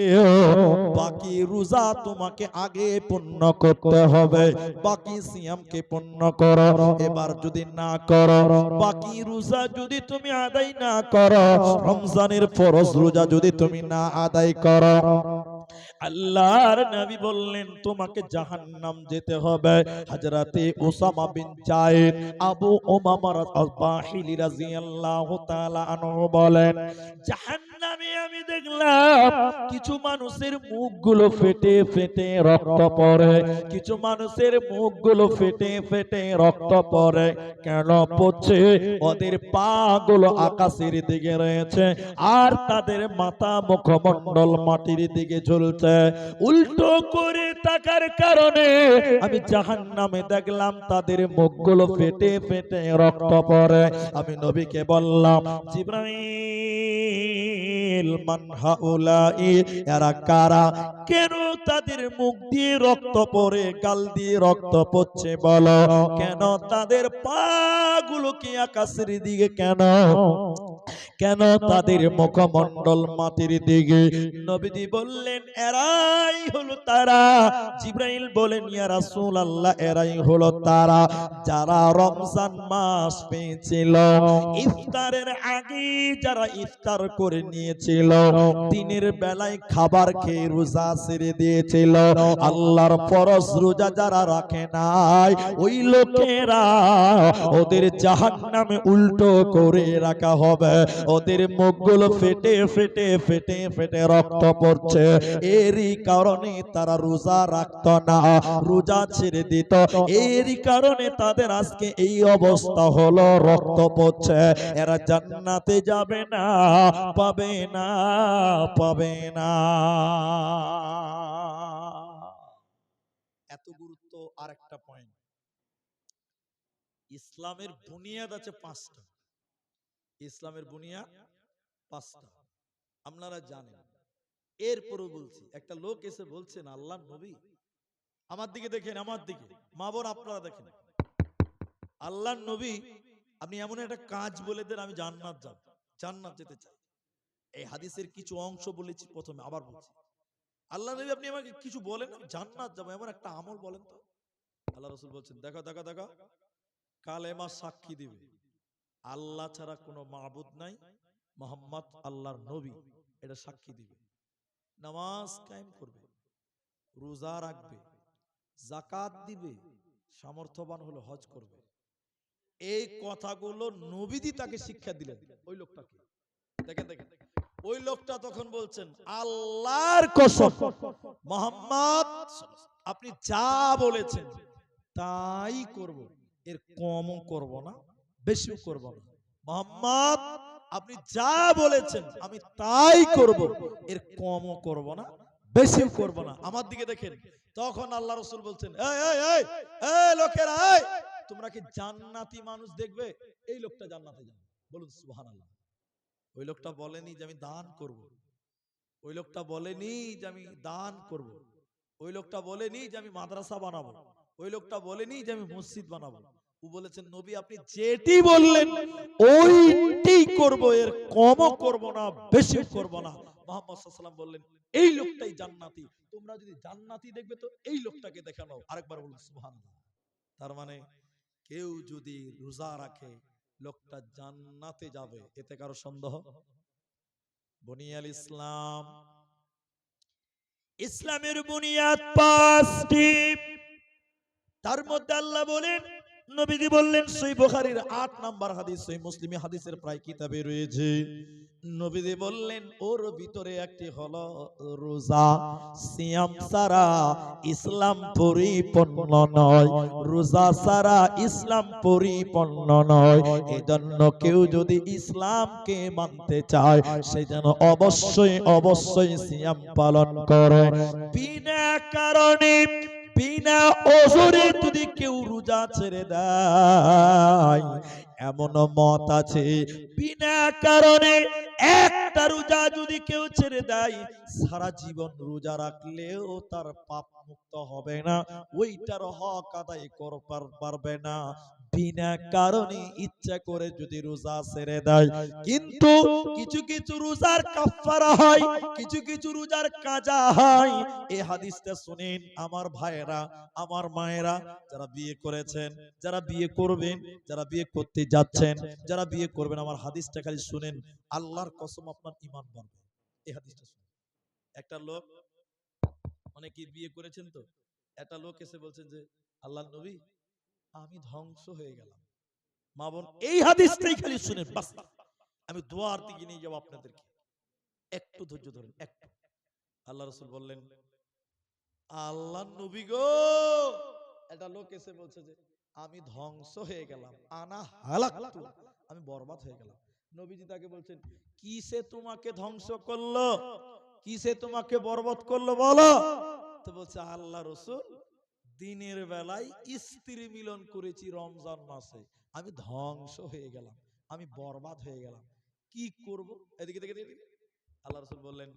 বাকি রোজা তোমাকে আগে পূর্ণ করতে হবে, বাকি সিয়ামকে পূর্ণ করো। এবার যদি না করো, বাকি রোজা যদি তুমি আদায় না করো, রমজানের ফরজ রোজা যদি তুমি না আদায় করো, আল্লাহর নবী বললেন তোমাকে জাহান্নাম যেতে হবে। হযরতে উসামা বিন যায়েদ আবু উমামা আল-বাহিলি রাদিয়াল্লাহু তাআলা আনহু বলেন, জাহান্নামে আমি দেখলাম কিছু মানুষের মুখগুলো ফেটে ফেটে রক্ত পড়ে, কিছু মানুষের মুখগুলো ফেটে ফেটে রক্ত পড়ে। কেন পড়ছে? ওদের পা গুলো আকাশের দিকে রয়েছে, আর তাদের মাথা মুখমণ্ডল মাটির দিকে ঝুলছে। উল্টো করে তাকার কারণে আমি জাহান্নামে দেখলাম তাদের মুখগুলো ফেটে ফেটে রক্ত পড়ে। আমি নবীকে বললাম, জিবরাইল মান হাউলাই, এরা কারা? কেন তাদের মুখ দিয়ে রক্ত পড়ে, গাল দিয়ে রক্ত পড়ছে বলো? কেন তাদের পা গুলো কি আকাশের দিকে, কেন কেন তাদের মুখমণ্ডল মাটির দিকে? নবীজি বললেন, এরাই হলো তারা জিবরাইল বলেন ইয়া রাসূলুল্লাহ এরাই হলো তারা যারা রমজান মাস পেয়েছিল, ইফতারের আগে যারা ইফতার করে নিয়েছিল, দিনের বেলায় খাবার খেয়ে রোজা ছেড়ে দিয়েছিল, আল্লাহর ফরজ রোজা যারা রাখে নাই, ওই লোকেরা ওদের জাহান্নামে উল্টো করে রাখা হবে। ওদের মুখগুলো ফেটে ফেটে ফেটে ফেটে রক্ত পড়ছে। এরই কারণে তারা রোজা রাখতো না, রোজা ছেড়ে দিত। এরই কারণে তাদের আজকে এই অবস্থা হলো, রক্ত পড়ছে। এরা জান্নাতে যাবে না, পাবে না, পাবে না। এত গুরুত্ব। আর একটা পয়েন্ট, ইসলামের বুনিয়াদ আছে পাঁচটা। ইসলামের বুনিয়াদ পাঁচটা, আপনারা জানেন। এরপরও বলছি, একটা লোক এসে বলছেন আল্লাহর নবী, আমার দিকে দেখেন, আমার দিকে মা বোন আপনারা দেখেন, আল্লাহর নবী আপনি এমন একটা কাজ বলে দেন আমি জান্নাত যাব, জান্নাত যেতে চাই। এই হাদিসের কিছু অংশ বলেছি প্রথমে, আবার বলছি, আল্লাহ নবী আপনি আমাকে কিছু বলেন আমি জান্নাত যাব, এমন একটা আমল বলেন তো। আল্লাহ রাসূল বলছেন দেখো দেখো দেখো, কালেমা সাক্ষী দিবে আল্লাহ ছাড়া কোনো মাবুদ নাই, মুহাম্মদ আল্লাহর নবী, এটা সাক্ষী দিবে। নামাজ কায়েম করবে, রোজা রাখবে, যাকাত দিবে, সামর্থ্যবান হলে হজ করবে। এই কথাগুলো নবীজি তাকে শিক্ষা দিলেন। ওই লোকটাকে দেখেন দেখেন, ওই লোকটা তখন বলছেন আল্লাহর কসম মুহাম্মদ আপনি যা বলেছেন তাই করব, এর কমও করব না, বেশিও করব না। মুহাম্মদ আপনি যা বলেছেন আমি তাই করব, এর কমও করব না, বেশিও করব না। আমার দিকে দেখেন, তখন আল্লাহ রাসূল বলছেন এই এই এই এই লোকেরা, এই তোমরা কি জান্নাতি মানুষ দেখবে? এই লোকটা জান্নাতে যাবে, বলুন সুবহানাল্লাহ। ওই লোকটা বলেনি যে আমি দান করব, ওই লোকটা বলেনি যে আমি দান করব, ওই লোকটা বলেনি যে আমি মাদ্রাসা বানাবো, ওই লোকটা বলেনি যে আমি মসজিদ বানাবো। ও বলেছেন নবী আপনি যেটি বললেন ওইটাই করব, এর কমও করব না, বেশিও করব না। মুহাম্মদ সাল্লাল্লাহু আলাইহি ওয়াসাল্লাম বললেন এই লোকটাই জান্নাতি। তোমরা যদি জান্নাতি দেখবে তো এই লোকটাকে দেখে নাও। আরেকবার বলুন সুবহানাল্লাহ। তার মানে কেউ যদি রোজা রাখে লোকটা জান্নাতে যাবে, এতে কারো সন্দেহ? বুনিয়াল ইসলাম, ইসলামের বুনিয়াদ পাঁচটি। তার মধ্যে আল্লাহ বলেন, নবীজি বললেন, সহিহ বুখারীর ৮ নাম্বার হাদিস, সহিহ মুসলিমে হাদিসের প্রায় কিতাবে রয়েছে। নবীজি বললেন ওর ভিতরে একটি হলো রোজা। সিয়াম ছাড়া ইসলাম পরিপূর্ণ নয়, রোজা ছাড়া ইসলাম পরিপূর্ণ নয়। এজন্য কেউ যদি ইসলামকে মানতে চায় সে যেন অবশ্যই অবশ্যই সিয়াম পালন করে। বিনা কারণে বিনা ওজরে যদি কেউ রোজা ছেড়ে দেয়, এমন মত আছে বিনা কারণে একটা রোজা যদি কেউ ছেড়ে দেয়, সারা জীবন রোজা রাখলেও তার পাপ মুক্ত হবে না, ওইটার হক আদায় করতে পারবে না। বিনা কারণে ইচ্ছা করে যদি রোজা ছেড়ে দেয়। কিন্তু কিছু কিছু রোজার কাফারা হয়, কিছু কিছু রোজার কাজা হয়। এই হাদিসটা শুনেন আমার ভাইয়েরা, আমার মায়েরা, যারা বিয়ে করেছেন, যারা বিয়ে করবেন, যারা বিয়ে করতে যাচ্ছেন, যারা বিয়ে করবেন, আমার হাদিসটা খালি শুনেন, আল্লাহর কসম আপনার ঈমান বাড়বে। এই হাদিসটা শুনেন। একটা লোক, অনেকে বিয়ে করেছেন তো, একটা লোক এসে বলছেন যে আল্লাহর নবী আমি ধ্বংস হয়ে গেলাম। মা বোন এই হাদিসটাই খালি শুনেন, বাস আমি দোয়ার দিকে নিয়ে যাবো আপনাদেরকে, একটু ধৈর্য ধরেন একটু। আল্লাহ রাসূল বললেন আল্লাহর নবী গো, একটা লোক এসে বলছে যে আমি ধ্বংস হয়ে গেলাম, আনা হালাকতু, আমি বরবাদ হয়ে গেলাম। নবীজি তাকে বলছেন কিসে তোমাকে ধ্বংস করলো, কিসে তোমাকে বরবাদ করলো বলো। তো বলছে আল্লাহ রাসূল দিনের বেলায় স্ত্রী মিলন করেছি রমজান মাসে, আমি ধ্বংস হয়ে গেলাম, আমি বরবাদ হয়ে গেলাম, কি করব? এদিকে দেখে দেখে আল্লাহ রাসূল বললেন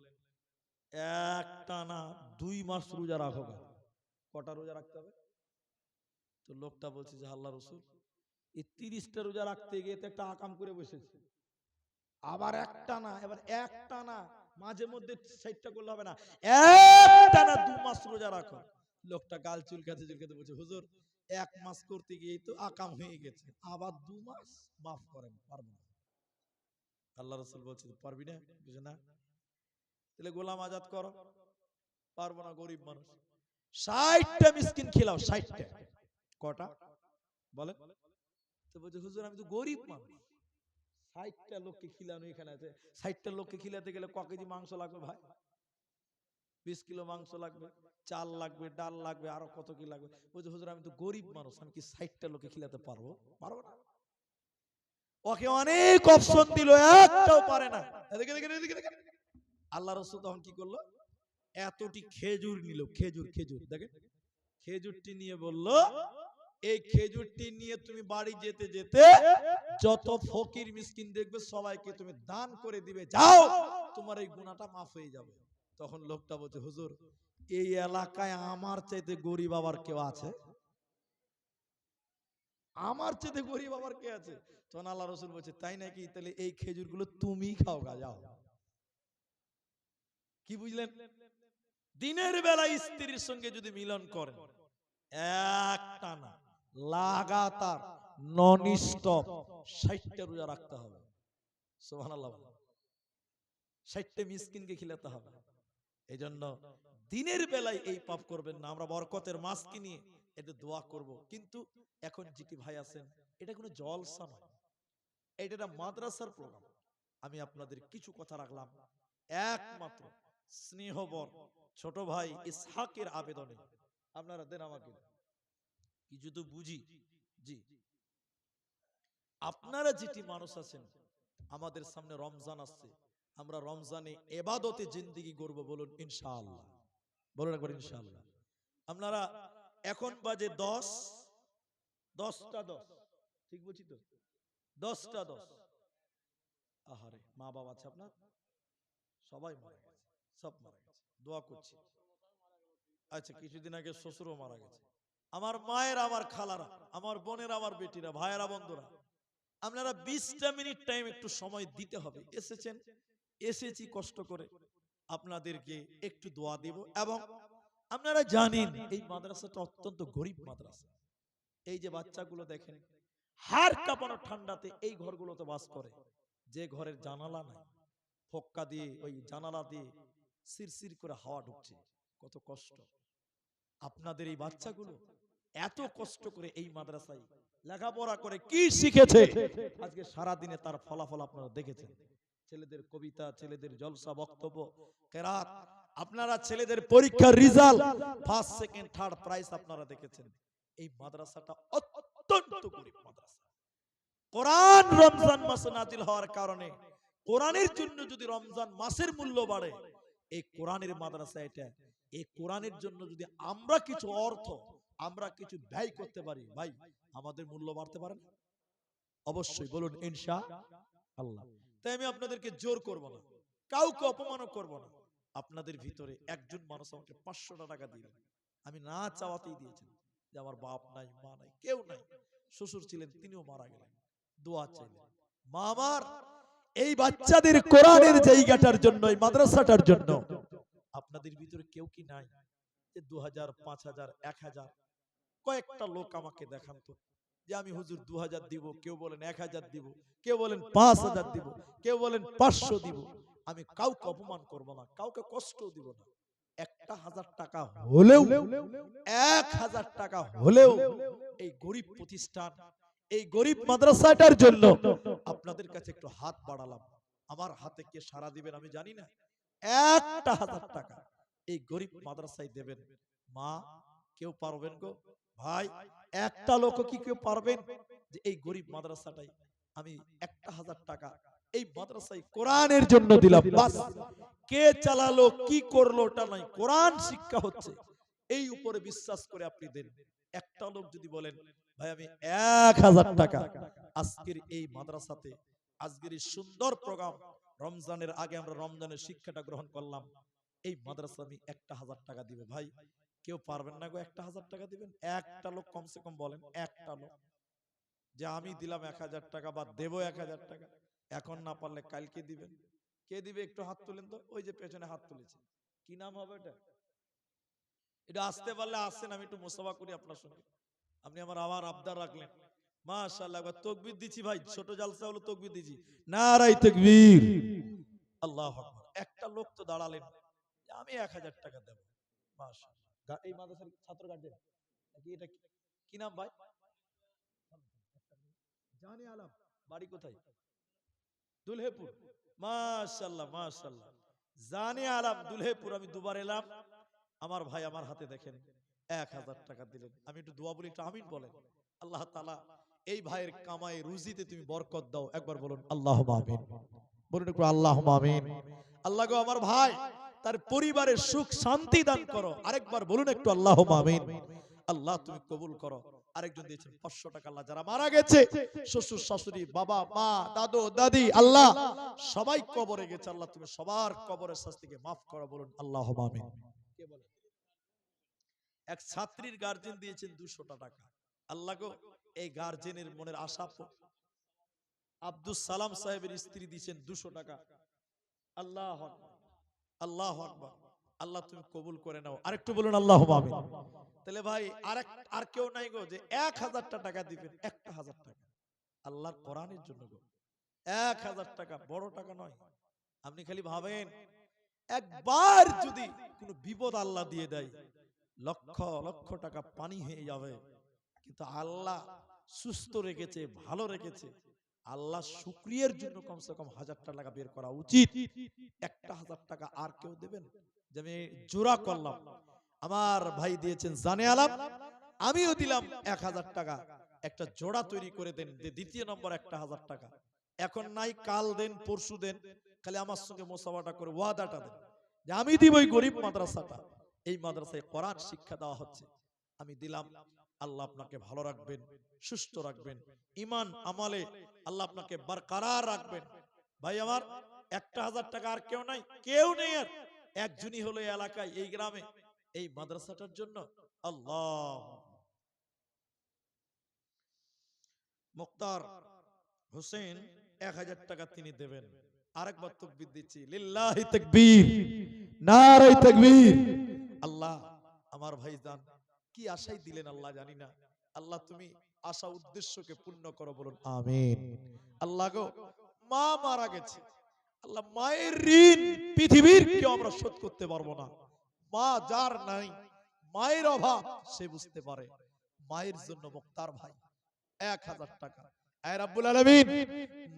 একটানা 2 মাস রোজা রাখো। কটা রোজা রাখতে হবে? তো লোকটা বলছে যে আল্লাহ রাসূল এই 30টা রোজা রাখতে গিয়ে তো একটা আকাম করে বসেছে, আবার একটানা, এবার একটানা মাঝে মধ্যে 60টা করলে হবে না, একটানা 2 মাস রোজা রাখো। লোকটা গাল চুলকাতে চুলকাতে বলছে, হুজুর 1 মাস করতে গিয়ে তো আকাম হয়ে গেছে, আবার 2 মাস মাফ করেন, পারবো না। আল্লাহ রাসূল বলছে, পারবি না? বুঝে না, তাহলে গোলাম আজাদ করো। পারবো না, গরিব মানুষ। 60টা মিসকিন খিলাও, 60টা। কটা বলেন? তো বলছে, হুজুর আমি তো গরিব মানুষ, 60টা লোককে খিলানো এখানে আছে। 60টা লোককে খিলাতে গেলে ক কেজি মাংস লাগবে ভাই? 20 কিলো মাংস লাগবে, চাল লাগবে, ডাল লাগবে, আরো কত কি লাগবে। বলছে, হুজুর আমি তো গরিব মানুষ, আমি কি 60টা লোককে খিলাতে পারবো? পারবো না। ওকে অনেক অপশন দিল, একটাও পারে না। এদিকে দেখেন, এদিকে দেখেন। আল্লাহ রাসূল তখন কি করলো? এতটি খেজুর নিল, খেজুর, খেজুর দেখেন, খেজুরটি নিয়ে বলল, এই খেজুরটি নিয়ে তুমি বাড়ি যেতে যেতে যত ফকির মিসকিন দেখবে সবাইকে তুমি দান করে দিবে, যাও, তোমার এই গুনাহটা মাফ হয়ে যাবে। তখন লোকটা বলছে, হুজুর এই এলাকায় আমার চাইতে গরিব আবার কেউ আছে? আমার চাইতে গরিব আবার কে আছে? তখন আল্লাহ রাসূল বলছে, তাই নাকি? তাহলে এই খেজুরগুলো তুমি খাও গা, যাও। কি বুঝলেন? দিনের বেলা স্ত্রীর সঙ্গে যদি মিলন করেন, একটানা লাগাতার নন স্টপ 60টা রোজা রাখতে হবে। সুবহানাল্লাহ। 60টা মিসকিনকে খিলাতে হবে। এই জন্য দিনের বেলায় এই পাপ করবেন না। আমরা বরকতের মাসকে নিয়ে একটু দোয়া করব, কিন্তু এখন যেটি ভাই আছেন, এটা কোনো জলসা নয়, এটা একটা মাদ্রাসার প্রোগ্রাম। আমি আপনাদের কিছু কথা রাখলাম একমাত্র স্নেহবর ছোট ভাই ইসহাকের আবেদনে। আপনারা দেন আমাকে কিছু তো বুঝি। জি, আপনারা যেটি মানুষ আছেন, আমাদের সামনে রমজান আসছে, আমরা রমজানে ইবাদতে জিন্দেগি গড়ব, বলুন ইনশাআল্লাহ। বলুন একবার ইনশাআল্লাহ। আপনারা এখন বাজে 10টা 10, ঠিক বলছি তো? 10টা 10। আহারে, মা বাবা আছে আপনার? সবাই মারা গেছে, সব মারা গেছে, দোয়া করছি। আচ্ছা, কিছুদিন আগে শ্বশুরও মারা গেছে। আমার মায়ের, আমার খালারা, আমার বোনের, আমার বেটিরা, ভাইয়েরা, বন্ধুরা, আপনারা 20টা মিনিট টাইম একটু সময় দিতে হবে। এসেছেন, এসেছি কষ্ট করে, আপনাদেরকে একটু দোয়া দেব। এবং আপনারা জানেন এই মাদ্রাসাটা অত্যন্ত গরিব মাদ্রাসা। এই যে বাচ্চাগুলো দেখেন, হাড় কাঁপানো ঠান্ডাতে এই ঘরগুলোতে বাস করে, যে ঘরের জানালা নাই, ফক্কা দিয়ে ওই জানালা দিয়ে সিরসির করে হাওয়া ঢুকছে, কত কষ্ট। আপনাদের এই বাচ্চাগুলো এত কষ্ট করে এই মাদ্রাসায় লেখাপড়া করে কি শিখেছে, আজকে সারা দিনে তার ফলাফল আপনারা দেখেছেন। ছেলেদের কবিতা, ছেলেদের জলসা বক্তব্য, কেরাত, আপনারা ছেলেদের পরীক্ষার result first second third prize আপনারা দেখেছেন। এই মাদ্রাসাটা অত্যন্ত গরিব মাদ্রাসা। কোরআন রমজান মাসে নাজিল হওয়ার কারণে, কোরআনের জন্য যদি রমজান মাসের মূল্য বাড়ে, এই কোরআনের মাদ্রাসা এটা, এই কোরআনের জন্য যদি আমরা কিছু অর্থ, আমরা কিছু ব্যয় করতে পারি, ভাই আমাদের মূল্য বাড়তে পারে না? অবশ্যই, বলুন ইনশাআল্লাহ। তাই আমি আপনাদেরকে জোর করব না, কাউকে অপমানও করব না। আপনাদের ভিতরে একজন মানুষ আমাকে 500টা টাকা দিলেন, আমি না চাওয়াতেই দিয়েছেন, যে আমার বাপ নাই, মা নাই, কেউ নাই, শ্বশুর ছিলেন তিনিও মারা গেলেন, দোয়া চাইলেন। মা আমার এই বাচ্চাদের কোরআনের জায়গাটার জন্য, এই মাদ্রাসাটার জন্য আপনাদের ভিতরে কেউ কি নাই যে 2000, 5000, 1000 কয়েকটা লোক আমাকে দেখান তো, যে আমি হুজুর 2000 দিব, কেউ বলেন 1000 দিব, কেউ বলেন 5000 দিব, কেউ বলেন 500 দিব। আমি কাউকে অপমান করব না, কাউকে কষ্ট দিব না। 1000 টাকা হলেও, 1000 টাকা হলেও এই গরিব প্রতিষ্ঠান, এই গরিব মাদ্রাসাটার জন্য আপনাদের কাছে একটু হাত বাড়ালাম। আমার হাতে কে সাড়া দিবেন আমি জানি না। 1000 টাকা এই গরিব মাদ্রাসায় দেবেন। মা, কেউ পারবেন গো? ভাই, একটা লোক কি কেউ পারবেন যে এই গরিব মাদ্রাসাটাই আমি 1000 টাকা এই মাদ্রাসায় কোরআনের জন্য দিলাম? বাস, কে চালালো, কি করলো ওটা নাই, কোরআন শিক্ষা হচ্ছে, এই উপরে বিশ্বাস করে আপনি দেন। একটা লোক যদি বলেন, ভাই আমি 1000 টাকা আজকের এই মাদ্রাসাতে, আজকের এই সুন্দর প্রোগ্রাম, রমজানের আগে আমরা রমজানের শিক্ষাটা গ্রহণ করলাম, এই মাদ্রাসা আমি 1000 টাকা দিব, ভাই কেউ পারবেন না গো 1000 টাকা দিবেন? একটা লোক কমসে কম বলেন, একটা লোক যে আমি দিলাম 1000 টাকা বা দেব 1000 টাকা, এখন না পারলে কালকে দিবেন। কে দিবে একটু হাত তুলেন তো, ওই যে পেছনে হাত তুলেছে, কি নাম হবে এটা? এটা আসতে পারলে আসেন, আমি একটু মুসাফা করি আপনার সঙ্গে। আপনি আমার আবদার রাখলেন। মাশাআল্লাহ, একবার তাকবীর দিছি ভাই, ছোট জালসা হলো তাকবীর দিছি। নারায়ে তাকবীর, আল্লাহু আকবার। একটা লোক তো দাঁড়ালেন যে আমি 1000 টাকা দেব। মাশাআল্লাহ। এই মাদ্রাসার ছাত্র গার্জেন নাকি এটা কি নাম ভাই? জানে আলম। বাড়ি কোথায়? দুলহেপুর। মাশাআল্লাহ মাশাআল্লাহ। জানে আলম দুলহেপুর। আমি দুবার এলাম, আমার ভাই আমার হাতে দেখেন 1000 টাকা দিলেন। আমি একটু দোয়া বলি, একটু আমিন বলেন। আল্লাহ তাআলা এই ভাইয়ের কামাই রুজিতে তুমি বরকত দাও। একবার বলুন আল্লাহুম্মা আমিন। বলুন একটু আল্লাহুম্মা আমিন। আল্লাহ গো আমার ভাই তার পরিবারের সুখ শান্তি দান করো। আরেকবার বলুন একটু আল্লাহুম্মা আমিন। আল্লাহ তুমি কবুল করো। আরেকজন দিয়েছেন 500 টাকা। আল্লাহ যারা মারা গেছে, শ্বশুর শাশুড়ি, বাবা মা, দাদু দাদি, আল্লাহ সবাই কবরে গেছে, আল্লাহ তুমি সবার কবরের শাস্তিকে মাফ করো। বলুন আল্লাহুম্মা আমিন। কে বলে? এক ছাত্রীর গার্জেন দিয়েছেন 200 টাকা। আল্লাহ গো এই গার্জেনের মনের আশা, আব্দুল সালাম সাহেবের স্ত্রী দিয়েছেন 200 টাকা। আল্লাহু আকবার, আল্লাহু আকবার। আল্লাহ তুমি কবুল করে নাও। আরেকটু বলুন আল্লাহুম্মা আমিন। তাহলে ভাই আর কেউ নাই গো যে 1000 টাকা দিবেন? 1000 টাকা আল্লাহর কোরআনের জন্য গো। 1000 টাকা বড় টাকা নয়। আপনি খালি ভাবেন, একবার যদি কোনো বিপদ আল্লাহ দিয়ে দেয়, লক্ষ লক্ষ টাকা পানি হয়ে যাবে, কিন্তু আল্লাহ সুস্থ রেখেছে, ভালো রেখেছে। আল্লাহ শুকরিয়ার জন্য কমসে কম 1000 টাকা বের করা উচিত। 1000 টাকা আর কেউ দেবেন? যে আমি জোড়া করলাম, আমার ভাই দিয়েছেন জানে আলাম, আমিও দিলাম 1000 টাকা। একটা জোড়া তৈরি করে দেন, দ্বিতীয় নম্বর 1000 টাকা। এখন নাই, কাল দেন, পরশু দেন। খালি আমার সঙ্গে মোসাফাটা করে ওয়াদাটা দেন যে আমি দিব এই গরিব মাদ্রাসাটা, এই মাদ্রাসায় কোরআন শিক্ষা দেওয়া হচ্ছে, আমি দিলাম। আল্লাহ আপনাকে ভালো রাখবেন, সুস্থ রাখবেন, ঈমান আমালে আল্লাহ আপনাকে বরকরার রাখবেন। ভাই আমার 1000 টাকা আর কেউ নাই, কেউ নেই আর। একজনই হলো এই এলাকায়, এই গ্রামে, এই মাদ্রাসাটার জন্য। আল্লাহ মুক্তার হোসেন 1000 টাকা তিনি দেবেন। আরেকবার তাকবীর দিচ্ছি, লিল্লাহি তাকবীর, নারায়ে তাকবীর। আল্লাহ আমার ভাইজান কি আশাই দিলেন আল্লাহ জানি না, আল্লাহ তুমি আশা উদ্দেশ্যকে পূর্ণ করো। বলুন আমিন। আল্লাহ গো মা মারা গেছে, আল্লাহ মায়ের ঋণ পৃথিবীর কেউ আমরা শোধ করতে পারবো না। মা যার নাই, মায়ের অভাব সে বুঝতে পারে। মায়ের জন্য মুক্তার ভাই 1000 টাকা। আয় রাব্বুল আলামিন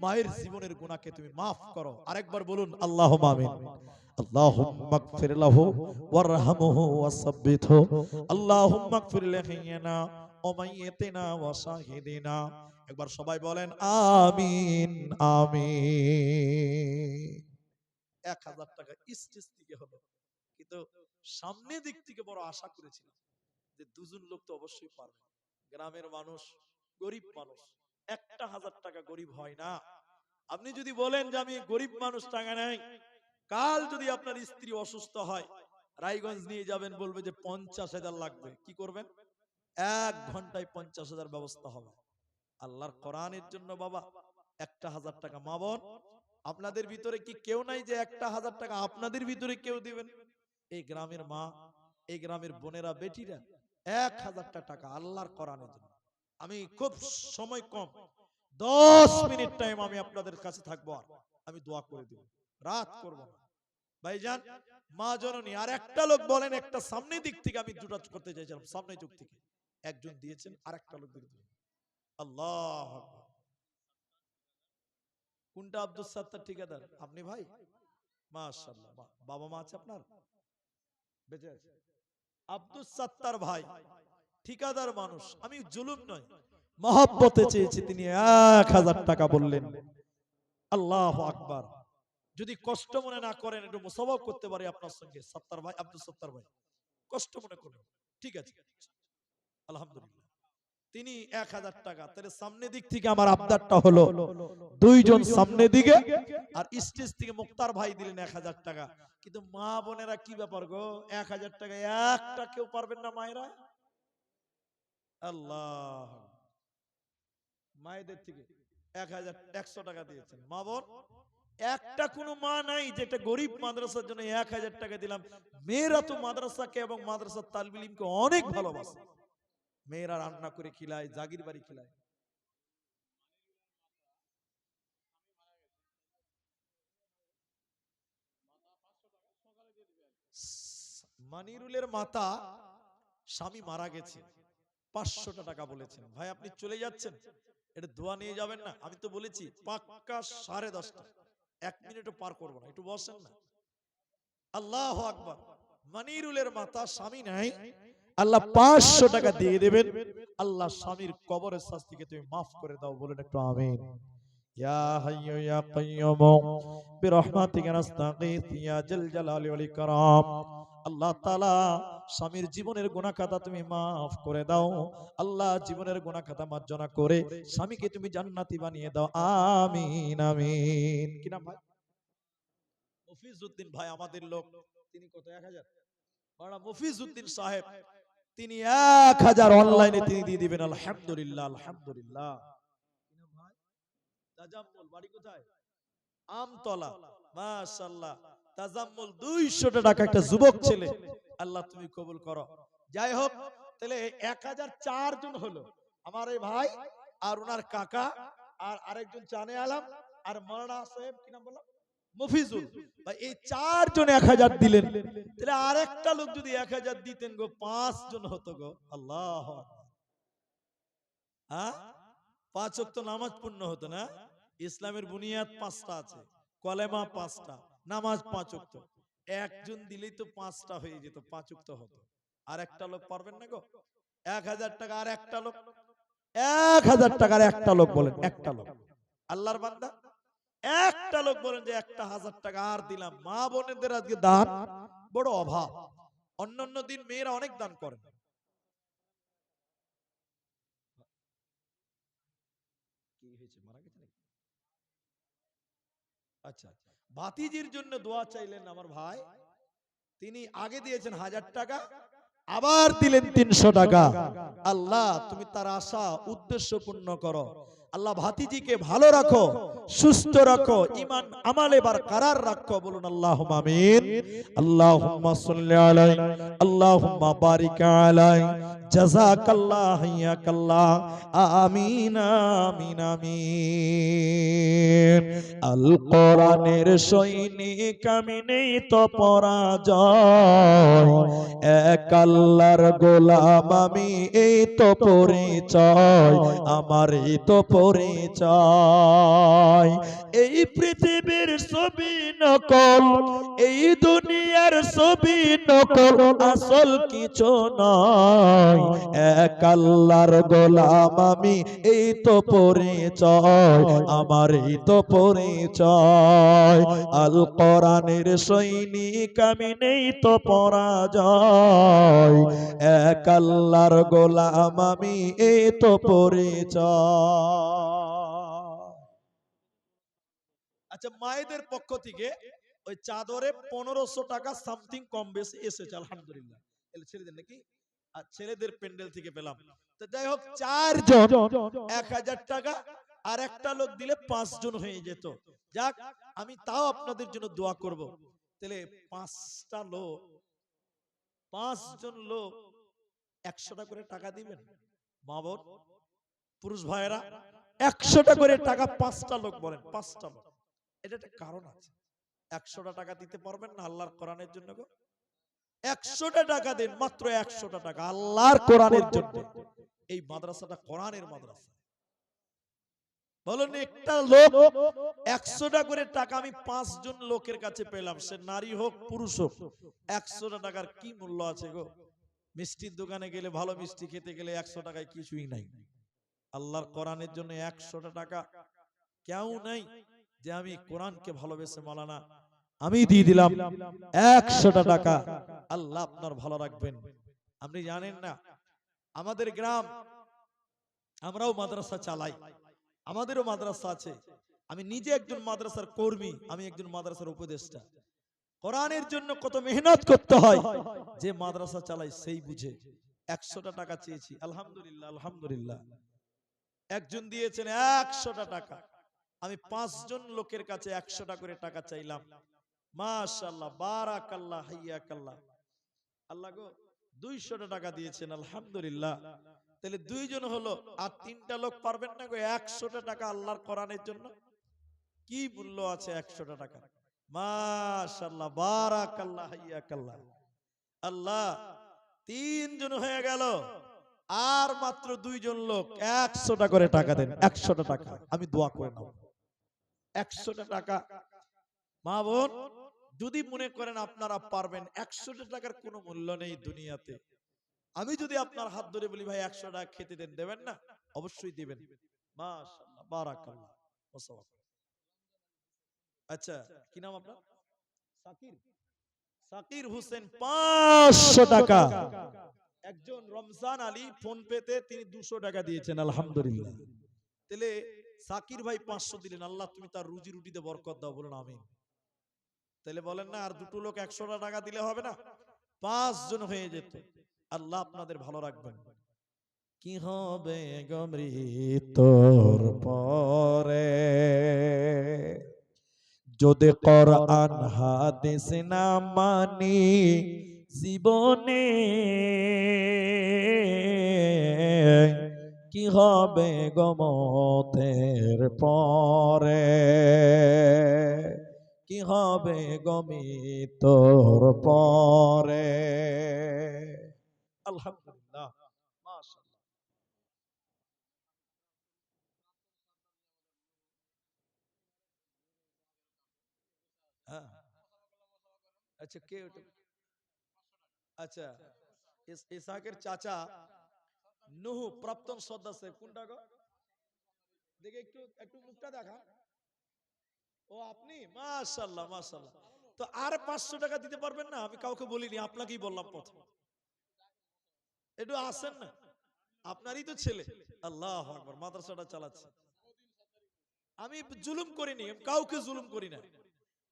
মায়ের জীবনের গুনাহকে তুমি মাফ করো। আরেকবার বলুন আল্লাহুম্মা আমিন। আল্লাহুম্মা গফির লাহু ওয়ারহামহু ওয়াসাব্বিতহু। আল্লাহুম্মা গফির লিহিয়ানা ওয়া মাইয়িতিনা ওয়া শাহিদিনা। একবার সবাই বলেন আমিন আমিন। 1000 টাকা স্টেজ থেকে হলো, কিন্তু সামনে দিক থেকে বড় আশা করেছিলাম যে দুজন লোক তো অবশ্যই পারবে। গ্রামের মানুষ, গরিব মানুষ, 1000 টাকা গরিব হয় না। আপনি যদি বলেন যে আমি গরিব মানুষ, টাকা নাই, কাল যদি আপনার স্ত্রী অসুস্থ হয়, রায়গঞ্জ নিয়ে যাবেন, বলবে যে 50,000 লাগবে, কি করবেন? 1 ঘন্টায় 50,000 ব্যবস্থা হবে। আল্লাহর কোরআনের জন্য বাবা 1000 টাকা। মা বোন আপনাদের ভিতরে কি কেউ নাই যে 1000 টাকা আপনাদের ভিতরে কেউ দিবেন? এই গ্রামের মা, এই গ্রামের বোনেরা, বেটিরা 1000 টাকা আল্লাহর কোরআনের জন্য। আমি খুব সময় কম, 10 মিনিট টাইম আমি আপনাদের কাছে থাকবো, আর আমি দোয়া করে দিব, রাত করব না। ভাইজান মা জননী আর একটা লোক বলেন, একটা সামনে দিক থেকে আমি দুটো করতে চাইছিলাম, সামনে যুগ থেকে একজন দিয়েছেন, আর একটা লোক দিয়েছেন। আল্লাহ আকবার। কোনটা? আব্দুল সাত্তার ঠিকাদার আপনি ভাই? মাশাআল্লাহ। বাবা মা আছে আপনার? বেঁচে আছে? আব্দুল সাত্তার ভাই ঠিকাদার মানুষ, আমি জুলুম নয়, মহব্বতে চেয়েছি, তিনি 1000 টাকা বললেন। আল্লাহু আকবার। যদি কষ্ট মনে না করেন, একটু মুসাফা করতে পারি আপনার সঙ্গে। সাত্তার ভাই, আব্দুল সাত্তার ভাই, কষ্ট মনে করবেন? ঠিক আছে, আলহামদুলিল্লাহ। তিনি 1000 টাকা। তাহলে সামনে দিক থেকে আমার আবদারটা হলো, দুইজন সামনে দিকে, আর স্টেজ থেকে মুক্তার ভাই দিলেন 1000 টাকা। কিন্তু মা বোনেরা কি ব্যাপার গো, 1000 টাকা একটা কেউ পারবেন না মায়েরা? আল্লাহ। মায়েদের থেকে 100 টাকা দিয়েছেন। মা বোন একটা কোনো মা নাই যে একটা গরিব মাদ্রাসার জন্য 1000 টাকা দিলাম। মেয়েরা তো মাদ্রাসাকে এবং মাদ্রাসার তালিব ইলমকে অনেক ভালোবাসে। মেয়েরা রান্না করে খিলায়, জাগির বাড়ি খিলায়। মানিরুলের মাতা স্বামী মারা গেছে, 500 টাকা বলেছেন। ভাই আপনি চলে যাচ্ছেন, এটা দোয়া নিয়ে যাবেন না? আমি তো বলেছি পাক্কা 10:30, 1 মিনিটও পার করবো না, একটু বসেন না। আল্লাহু আকবার। মানিরুলের মাতা স্বামী নাই, আল্লাহ 500 টাকা দিয়ে দেবেন। আল্লাহ স্বামীর কবরের শাস্তিকে তুমি মাফ করে দাও, বলেন একটু আমিন। ইয়া হাইয়্যু ইয়া কাইয়্যুম বিরহমাতিকা নাস্তাগীথ ইয়া জাল জালালি ওয়াল ইকরাম। আল্লাহ তাআলা স্বামীর জীবনের গুনাহ খাতা তুমি মাফ করে দাও। আল্লাহ জীবনের গুনাহ খাতা মার্জনা করে স্বামীকে তুমি জান্নাতি বানিয়ে দাও, আমিন আমিন। কি নাম ভাই? মফিজউদ্দিন ভাই আমাদের লোক। তিনি কত 1000? বড় মফিজউদ্দিন সাহেব, তিনি 1000 অনলাইনে তিনি দিয়ে দিবেন। আলহামদুলিল্লাহ আলহামদুলিল্লাহ। কি নাম ভাই? তাজাম্মুল, বাড়ি কোথায়? আমতলা। মাশাআল্লাহ। তাজাম্মুল 200 টাকা একটা যুবক ছেলে, আল্লাহ তুমি কবুল করো। যাই হোক, তাহলে 1004 জন হলো। আমার এই ভাই আর ওনার কাকা আর আরেকজন চানে আলম আর মাওলানা সাহেব, কি নাম বললাম? মফিজুল ভাই। এই 4 জন 1000 দিলেন। তাহলে আরেকটা লোক যদি 1000 দিতেন গো, 5 জন হতো গো। আল্লাহ আকবার। হ্যাঁ, 5 ওয়াক্ত নামাজ পূর্ণ হতো না? ইসলামের বুনিয়াদ 5টা আছে, কলেমা 5টা, নামাজ 5 ওয়াক্ত। একজন দিলেই তো 5টা হয়ে যেত, 5 ওয়াক্ত হতো। আর একটা লোক পারবেন না গো? 1000 টাকা আর একটা লোক, 1000 টাকার একটা লোক বলেন, একটা লোক। আল্লাহর বান্দা একটা লোক বলেন যে একটা 1000 টাকা আর দিলাম। মা বোনেদের আজকে দান বড় অভাব। অন্যান্য দিন মেয়েরা অনেক দান করেন। কি হয়েছে, মারা গেছে নাকি? আচ্ছা, ভাতিজির জন্য দোয়া চাইলেন আমার ভাই, তিনি আগে দিয়েছেন 1000 টাকা, আবার দিলেন 300 টাকা। আল্লাহ তুমি তার আশা উদ্দেশ্য পূর্ণ করো। আল্লাহ ভাতিজিকে ভালো রাখো, সুস্থ রাখো, ঈমান আমালে বারকরার রাখো, বলুন আল্লাহুম্মা আমিন। আল্লাহুম্মা সাল্লি আলাইহি, আল্লাহুম্মা বারিক আলাইহি, জাযাকাল্লাহ হাইয়াকাল্লাহ, আমিন আমিন আমিন। আল কোরআনের সৈনিক আমি, নেই তো পরাজয়, এক আল্লাহর গোলাম আমি, এই তো পরিচয় আমার, এই তো পরিচয়। এই পৃথিবীর ছবি নকল, এই দুনিয়ার ছবি নকল, আসল কিছু নয়, এক আল্লাহর গোলাম আমি, এই তো পরিচয় আমার, এই তো পরিচয়। আল কোরআনের সৈনিক আমি, নেই তো পরাজয়, এক আল্লাহর গোলাম আমি, এই তো পরিচয়। আচ্ছা, মায়েদের পক্ষ থেকে ওই চাদরে 1500 টাকা সামথিং কম বেশি এসেছে, আলহামদুলিল্লাহ। এলে ছেলেদের নাকি? আর ছেলেদের প্যান্ডেল থেকে পেলাম। তো যাই হোক, 4 জন 1000 টাকা, আর একটা লোক দিলে 5 জন হয়ে যেত। যাক, আমি তাও আপনাদের জন্য দোয়া করব। তাহলে 5টা লোক, 5 জন লোক 100 টাকা করে টাকা দিবেন। মা বোন, পুরুষ ভাইয়েরা 100 টাকা করে টাকা, 5টা লোক বলেন, 5টা লোক। এটা একটা কারণ আছে। 100 টাকা দিতে পারবেন না আল্লাহর কোরআনের জন্য গো? 100 টাকা দিন, মাত্র 100 টাকা আল্লাহর কোরআনের জন্য। এই মাদ্রাসাটা কোরআনের মাদ্রাসা। বলুন, একটা লোক 100 টাকা করে টাকা আমি 5 জন লোকের কাছে পেলাম, সে নারী হোক পুরুষ হোক। 100 টাকার কি মূল্য আছে গো? মিষ্টির দোকানে গেলে, ভালো মিষ্টি খেতে গেলে 100 টাকায় কিছুই নাই। আল্লাহর কোরআনের জন্য 100 টাকা কেউ নাই যে আমি কোরআনকে ভালোবেসে মাওলানা আমি দিয়ে দিলাম 100 টাকা। আল্লাহ আপনার ভালো রাখবেন। আপনি জানেন না, আমাদের গ্রাম, আমরাও মাদ্রাসা চালাই, আমাদেরও মাদ্রাসা আছে। আমি নিজে একজন মাদ্রাসার কর্মী, আমি একজন মাদ্রাসার উপদেষ্টা। কোরআনের জন্য কত মেহনত করতে হয়, যে মাদ্রাসা চালাই সেই বুঝে। 100 টাকা চেয়েছি, আলহামদুলিল্লাহ আলহামদুলিল্লাহ। একজন দিয়েছেন 100 টাকা। আমি 5 জন লোকের কাছে 100 টাকা করে টাকা চাইলাম। মাশাআল্লাহ, বারাকাল্লাহ, হাইয়াকাল্লাহ। আল্লাহ গো 200 টাকা দিয়েছেন, আলহামদুলিল্লাহ। তাহলে 2 জন হলো, আর 3টা লোক পারবেন না গো 100 টাকা আল্লাহর কোরআনের জন্য? কি মূল্য আছে 100 টাকা? মাশাআল্লাহ, বারাকাল্লাহ, হাইয়াকাল্লাহ। আল্লাহ, 3 জন হয়ে গেল, আর মাত্র 2 জন লোক 100 টাকা করে টাকা দেন। 100 টাকা আমি দোয়া করে নাও। 100 টাকা মা বোন, যদি মনে করেন আপনারা পারবেন, 100 টাকার কোনো মূল্য নেই দুনিয়াতে। আমি যদি আপনার হাত ধরে বলি ভাই 100 টাকা খেতে দেন, দেবেন না? অবশ্যই দিবেন। মাশাআল্লাহ, বারাকাল্লাহ। আচ্ছা, কি নাম আপনার? সাকির। সাকির হোসেন 500 টাকা। একজন রমজান আলী ফোন পেতে তিনি 200 টাকা দিয়েছেন, আলহামদুলিল্লাহ। তাহলে সাকির ভাই 500 দিলেন, আল্লাহ তুমি তার রুজি রুটিতে বরকত দাও, বলুন আমিন। তাহলে বলেন না আর 2 লোক 100 টাকা দিলে হবে না? 5 জন হয়ে যেত। আল্লাহ আপনাদের ভালো রাখবেন। কি হবে গো মৃত্যুর পরে, যদি কোরআন হাদিস না মানি জীবনে, কি হবে গো মতের পরে, কি হবে গো মৃত্যুর পরে। আলহামদুলিল্লাহ, মাশাআল্লাহ। হ্যাঁ, আচ্ছা, কে ওটা? আচ্ছা, ইসহাকের চাচা নুহু প্রাক্তন সদস্য, কোনটা গো? দেখে একটু একটু মুখটা দেখা। ও আপনি? মাশাআল্লাহ, মাশাআল্লাহ। তো আর 500 টাকা দিতে পারবেন না? আমি কাউকে বলিনি, আপনাকেই বললাম প্রথম। একটু আসেন না, আপনারই তো ছেলে। আল্লাহু আকবার, মাদ্রাসাটা চালাচ্ছে। আমি জুলুম করিনি, কাউকে জুলুম করি না।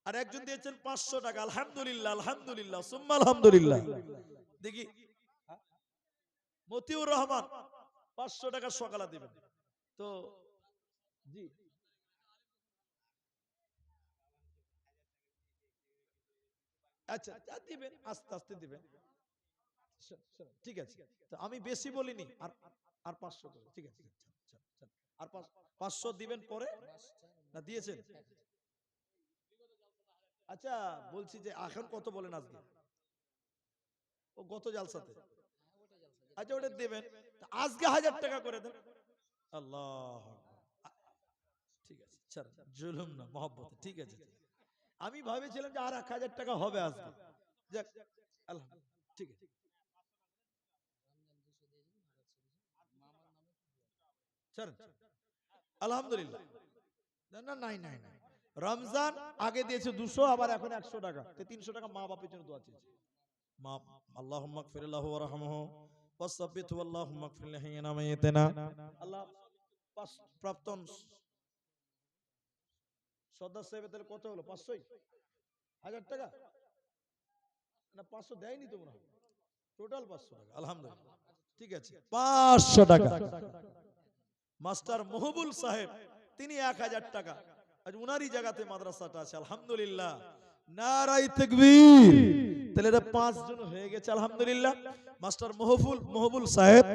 আর একজন দিয়েছেন 500 টাকা, আলহামদুলিল্লাহ, আলহামদুলিল্লাহ, সুম্মা আলহামদুলিল্লাহ। দেখি, মতিউর রহমান 500 টাকা সকালে দিবেন তো। জি, আচ্ছা, দিবেন, আস্তে আস্তে দিবেন। ঠিক আছে, তো আমি বেশি বলিনি। আর আর 500 করে, ঠিক আছে। আর 500 দিবেন পরে, না দিয়েছেন? আচ্ছা, বলছি যে এখন কত বলেন আজকে? ও গত জালসাতে। আচ্ছা, ওটা দেবেন। আজকে 1000 টাকা করে দেন। আল্লাহ, ঠিক আছে, ছাড়, জুলুম না, মহব্বত। ঠিক আছে, আমি ভাবেছিলাম যে আর 1000 টাকা হবে আজকে। যাক, আলহামদুলিল্লাহ, ঠিক আছে, ছাড়েন, আলহামদুলিল্লাহ। না না, নাই নাই নাই, রমজান আগে দিয়েছে 200, আবার এখন 100 টাকা, 300 টাকা মা বাপের জন্য দোয়া চেয়েছে। মা, আল্লাহুম্মা গফির লাহু ওয়ারহামহু ওয়াসাব্বিতহু, আল্লাহুম্মা গফির লিহাইয়িনা মাইয়িতিনা। আল্লাহ, প্রাক্তন সদস্য সাহেব, তাহলে কত হলো? 500, 1000 টাকা না? 500 দেয়নি তো মনে হয়, টোটাল 500 টাকা, আলহামদুলিল্লাহ। ঠিক আছে, 500 টাকা। মাস্টার মহবুল সাহেব, তিনি 1000 টাকা। আজ উনারই জায়গাতে মাদ্রাসাটা আছে, আলহামদুলিল্লাহ। নারায়ে তাকবীর। তাহলে এটা 5 জন হয়ে গেছে, আলহামদুলিল্লাহ। মাস্টার মহবুল সাহেব,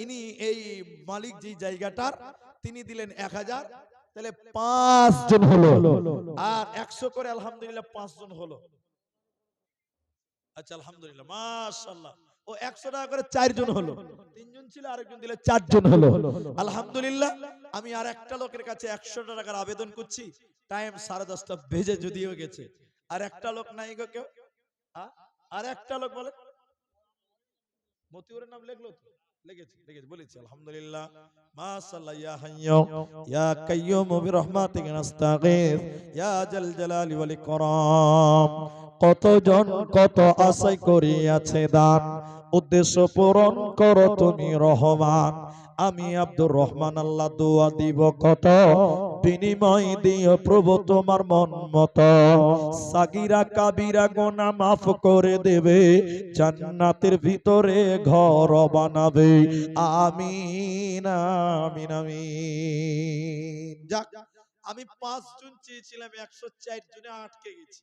ইনি এই মালিক যেই জায়গাটার, তিনি দিলেন 1000। তাহলে 5 জন হলো, আর 100 করে, আলহামদুলিল্লাহ 5 জন হলো। আচ্ছা, আলহামদুলিল্লাহ, মাশাআল্লাহ। ও 100 টাকা করে 4 জন হলো। 3 জন ছিল, আরেকজন দিলে 4 জন হলো, আলহামদুলিল্লাহ। আমি আর একটা লোকের কাছে 100 টাকার আবেদন করছি। টাইম 10:30 বেজে যদিও গেছে, আর একটা লোক নাই গো কেউ। আর একটা লোক বলে, মতিউরের নাম লিখলো তো? লিখেছি, লিখেছি, বলেছি, আলহামদুলিল্লাহ, মাশাআল্লাহ। ইয়া হাইয়্যু ইয়া কাইয়্যুম বিরহমাতিকা নাস্তাগীথ ইয়া জাল জালালি ওয়াল ইকরাম। কতজন কত আশাই করিয়াছে দান, উদ্দেশ্য পূরণ করো তুমি রহমান। আমি আব্দুর রহমান, আল্লাহ দোয়া দিব কত, বিনিময় দিও প্রভু তোমার মন মতো। সাগিরা কাবিরা গুনাহ মাফ করে দেবে, জান্নাতের ভিতরে ঘর বানাবে। আমিন, আমিন, আমিন। যাক, আমি 5 জন চেয়েছিলাম, 104 জনে আটকে গেছি।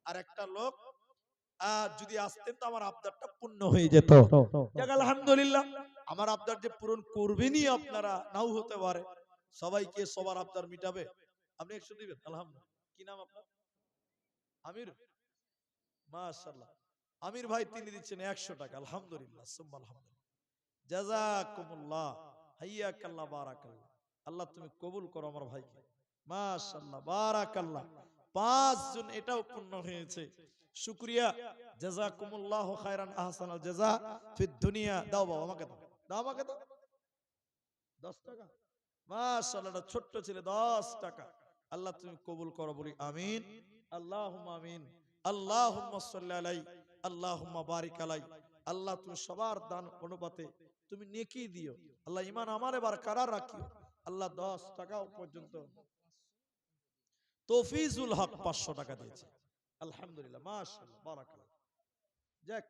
আর একটা লোক যদি আসতেন তো আমার আবদারটা পূর্ণ হয়ে যেত। যাক আলহামদুলিল্লাহ, আমার আবদার যে পূরণ করবেনই আপনারা, নাও হতে পারে। সবাইকে সবার আবদার মিটাবে, আপনি 100 দিবেন আলহামদুলিল্লাহ। কি নাম আপনার? আমির, মাশাআল্লাহ। আমির ভাই তিনি দিচ্ছেন 100 টাকা, আলহামদুলিল্লাহ সুম্মা আলহামদুলিল্লাহ। জাযাকুমুল্লাহ, হাইয়াকাল্লাহ, বারাকাল্লাহ। আল্লাহ তুমি কবুল করো আমার ভাইকে, মাশাআল্লাহ বারাকাল্লাহ। 5 জন এটাও পূর্ণ হয়েছে, শুকরিয়া। জাযাকুমুল্লাহ খায়রান আহসানাল জাযা ফিদ দুনিয়া। দাও বাবা, আমাকে দাও, দাও আমাকে দাও। 10 টাকা, মাশাআল্লাহ, এটা ছোট্ট ছেলে 10 টাকা। আল্লাহ তুমি কবুল করো, বলি আমিন, আল্লাহুম্মা আমিন। আল্লাহুম্মা সাল্লি আলাই, আল্লাহুম্মা বারিক আলাই। আল্লাহ তুমি সবার দান অনুপাতে তুমি নেকি দিও। আল্লাহ ঈমান আমারে বারকরার রাখিও। আল্লাহ 10 টাকা পর্যন্ত তৌফিজুল হক 500 টাকা দিয়েছে, আলহামদুলিল্লাহ মাশাআল্লাহ বারাকাল্লাহ। যাক,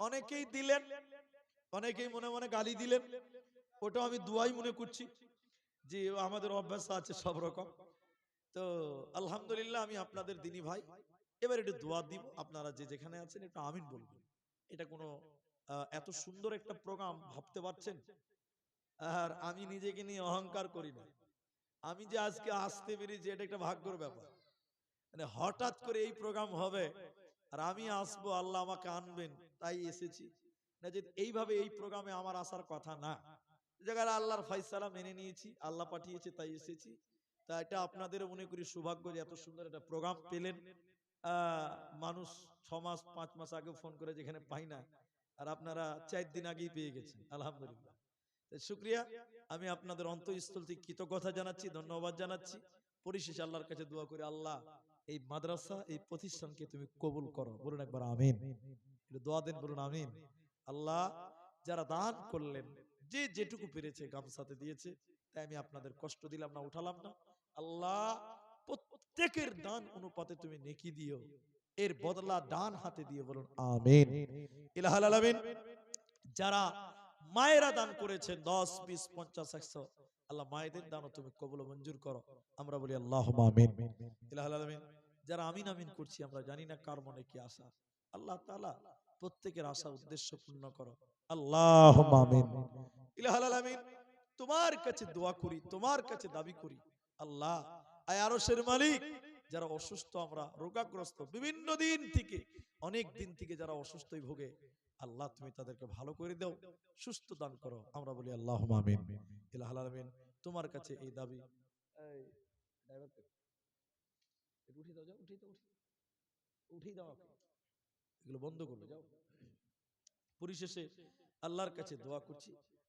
অনেকেই দিলেন, অনেকেই মনে মনে গালি দিলেন, ওটা আমি দুয়াই মনে করছি যে আমাদের অভ্যাস আছে সব রকম। তো আলহামদুলিল্লাহ, আমি আপনাদের দিনী ভাই, এবার একটু দোয়া দিব। আপনারা যে যেখানে আছেন একটু আমিন বলবেন। এটা কোনো এত সুন্দর একটা প্রোগ্রাম ভাবতে পারছেন? আর আমি নিজেকে নিয়ে অহংকার করি না। আমি যে আজকে আসতে পেরেছি এটা একটা ভাগ্যের ব্যাপার। মানে হঠাৎ করে এই প্রোগ্রাম হবে আর আমি আসবো, আল্লাহ আমাকে আনবেন, তাই এসেছি। না যে এইভাবে এই প্রোগ্রামে আমার আসার কথা না। জায়গায় আল্লাহর ফায়সালা মেনে নিয়েছি, আল্লাহ পাঠিয়েছে তাই এসেছি। তা এটা আপনাদের মনে করি সৌভাগ্য যে এত সুন্দর একটা প্রোগ্রাম পেলেন। মানুষ 6 মাস 5 মাস আগে ফোন করে যেখানে পাই না, আর আপনারা 4 দিন আগেই পেয়ে গেছেন, আলহামদুলিল্লাহ। শুকরিয়া, আমি আপনাদের অন্তঃস্থল থেকে কৃতজ্ঞতা জানাচ্ছি, ধন্যবাদ জানাচ্ছি। পরিশেষে আল্লাহর কাছে দোয়া করি, আল্লাহ এই মাদ্রাসা, এই প্রতিষ্ঠানকে তুমি কবুল করো, বলুন একবার আমিন। একটু দোয়া দেন, বলুন আমিন। আল্লাহ, যারা দান করলেন, যে যেটুকু পেরেছে গামছাতে দিয়েছে, তাই আমি আপনাদের কষ্ট দিলাম না, উঠালাম না। আল্লাহ, প্রত্যেকের দান অনুপাতে তুমি নেকি দিও, এর বদলা ডান হাতে দিয়ে, বলুন আমিন। ইলাহুল আলামিন। যারা মায়েরা দান করেছেন 10, 20, 50, 100, আল্লাহ মায়েদের দানও তুমি কবুল মঞ্জুর করো, আমরা বলি আল্লাহুম্মা আমিন। ইলাহুল আলামিন। যারা আমিন আমিন করছি, আমরা জানি না কার মনে কি আশা, আল্লাহ তাআলা প্রত্যেকের আশা উদ্দেশ্য পূর্ণ করো, আল্লাহুম্মা আমিন। ইলাহুল আলামিন, তোমার কাছে দোয়া করি, তোমার কাছে দাবি করি, আল্লাহ আয় আরশের মালিক, যারা অসুস্থ, আমরা রোগাগ্রস্ত, বিভিন্ন দিন থেকে, অনেক দিন থেকে যারা অসুস্থই ভোগে, আল্লাহ তুমি তাদেরকে ভালো করে দাও, সুস্থ দান করো, আমরা বলি আল্লাহুম্মা আমিন। ইলাহুল আলামিন, তোমার কাছে এই দাবি। এই ড্রাইভার কে একটু উঠিয়ে দাও, যাও উঠিয়ে দাও, উঠিয়ে দাও, এগুলো বন্ধ করলো, যাও। পরিশেষে আল্লাহর কাছে দোয়া করছি,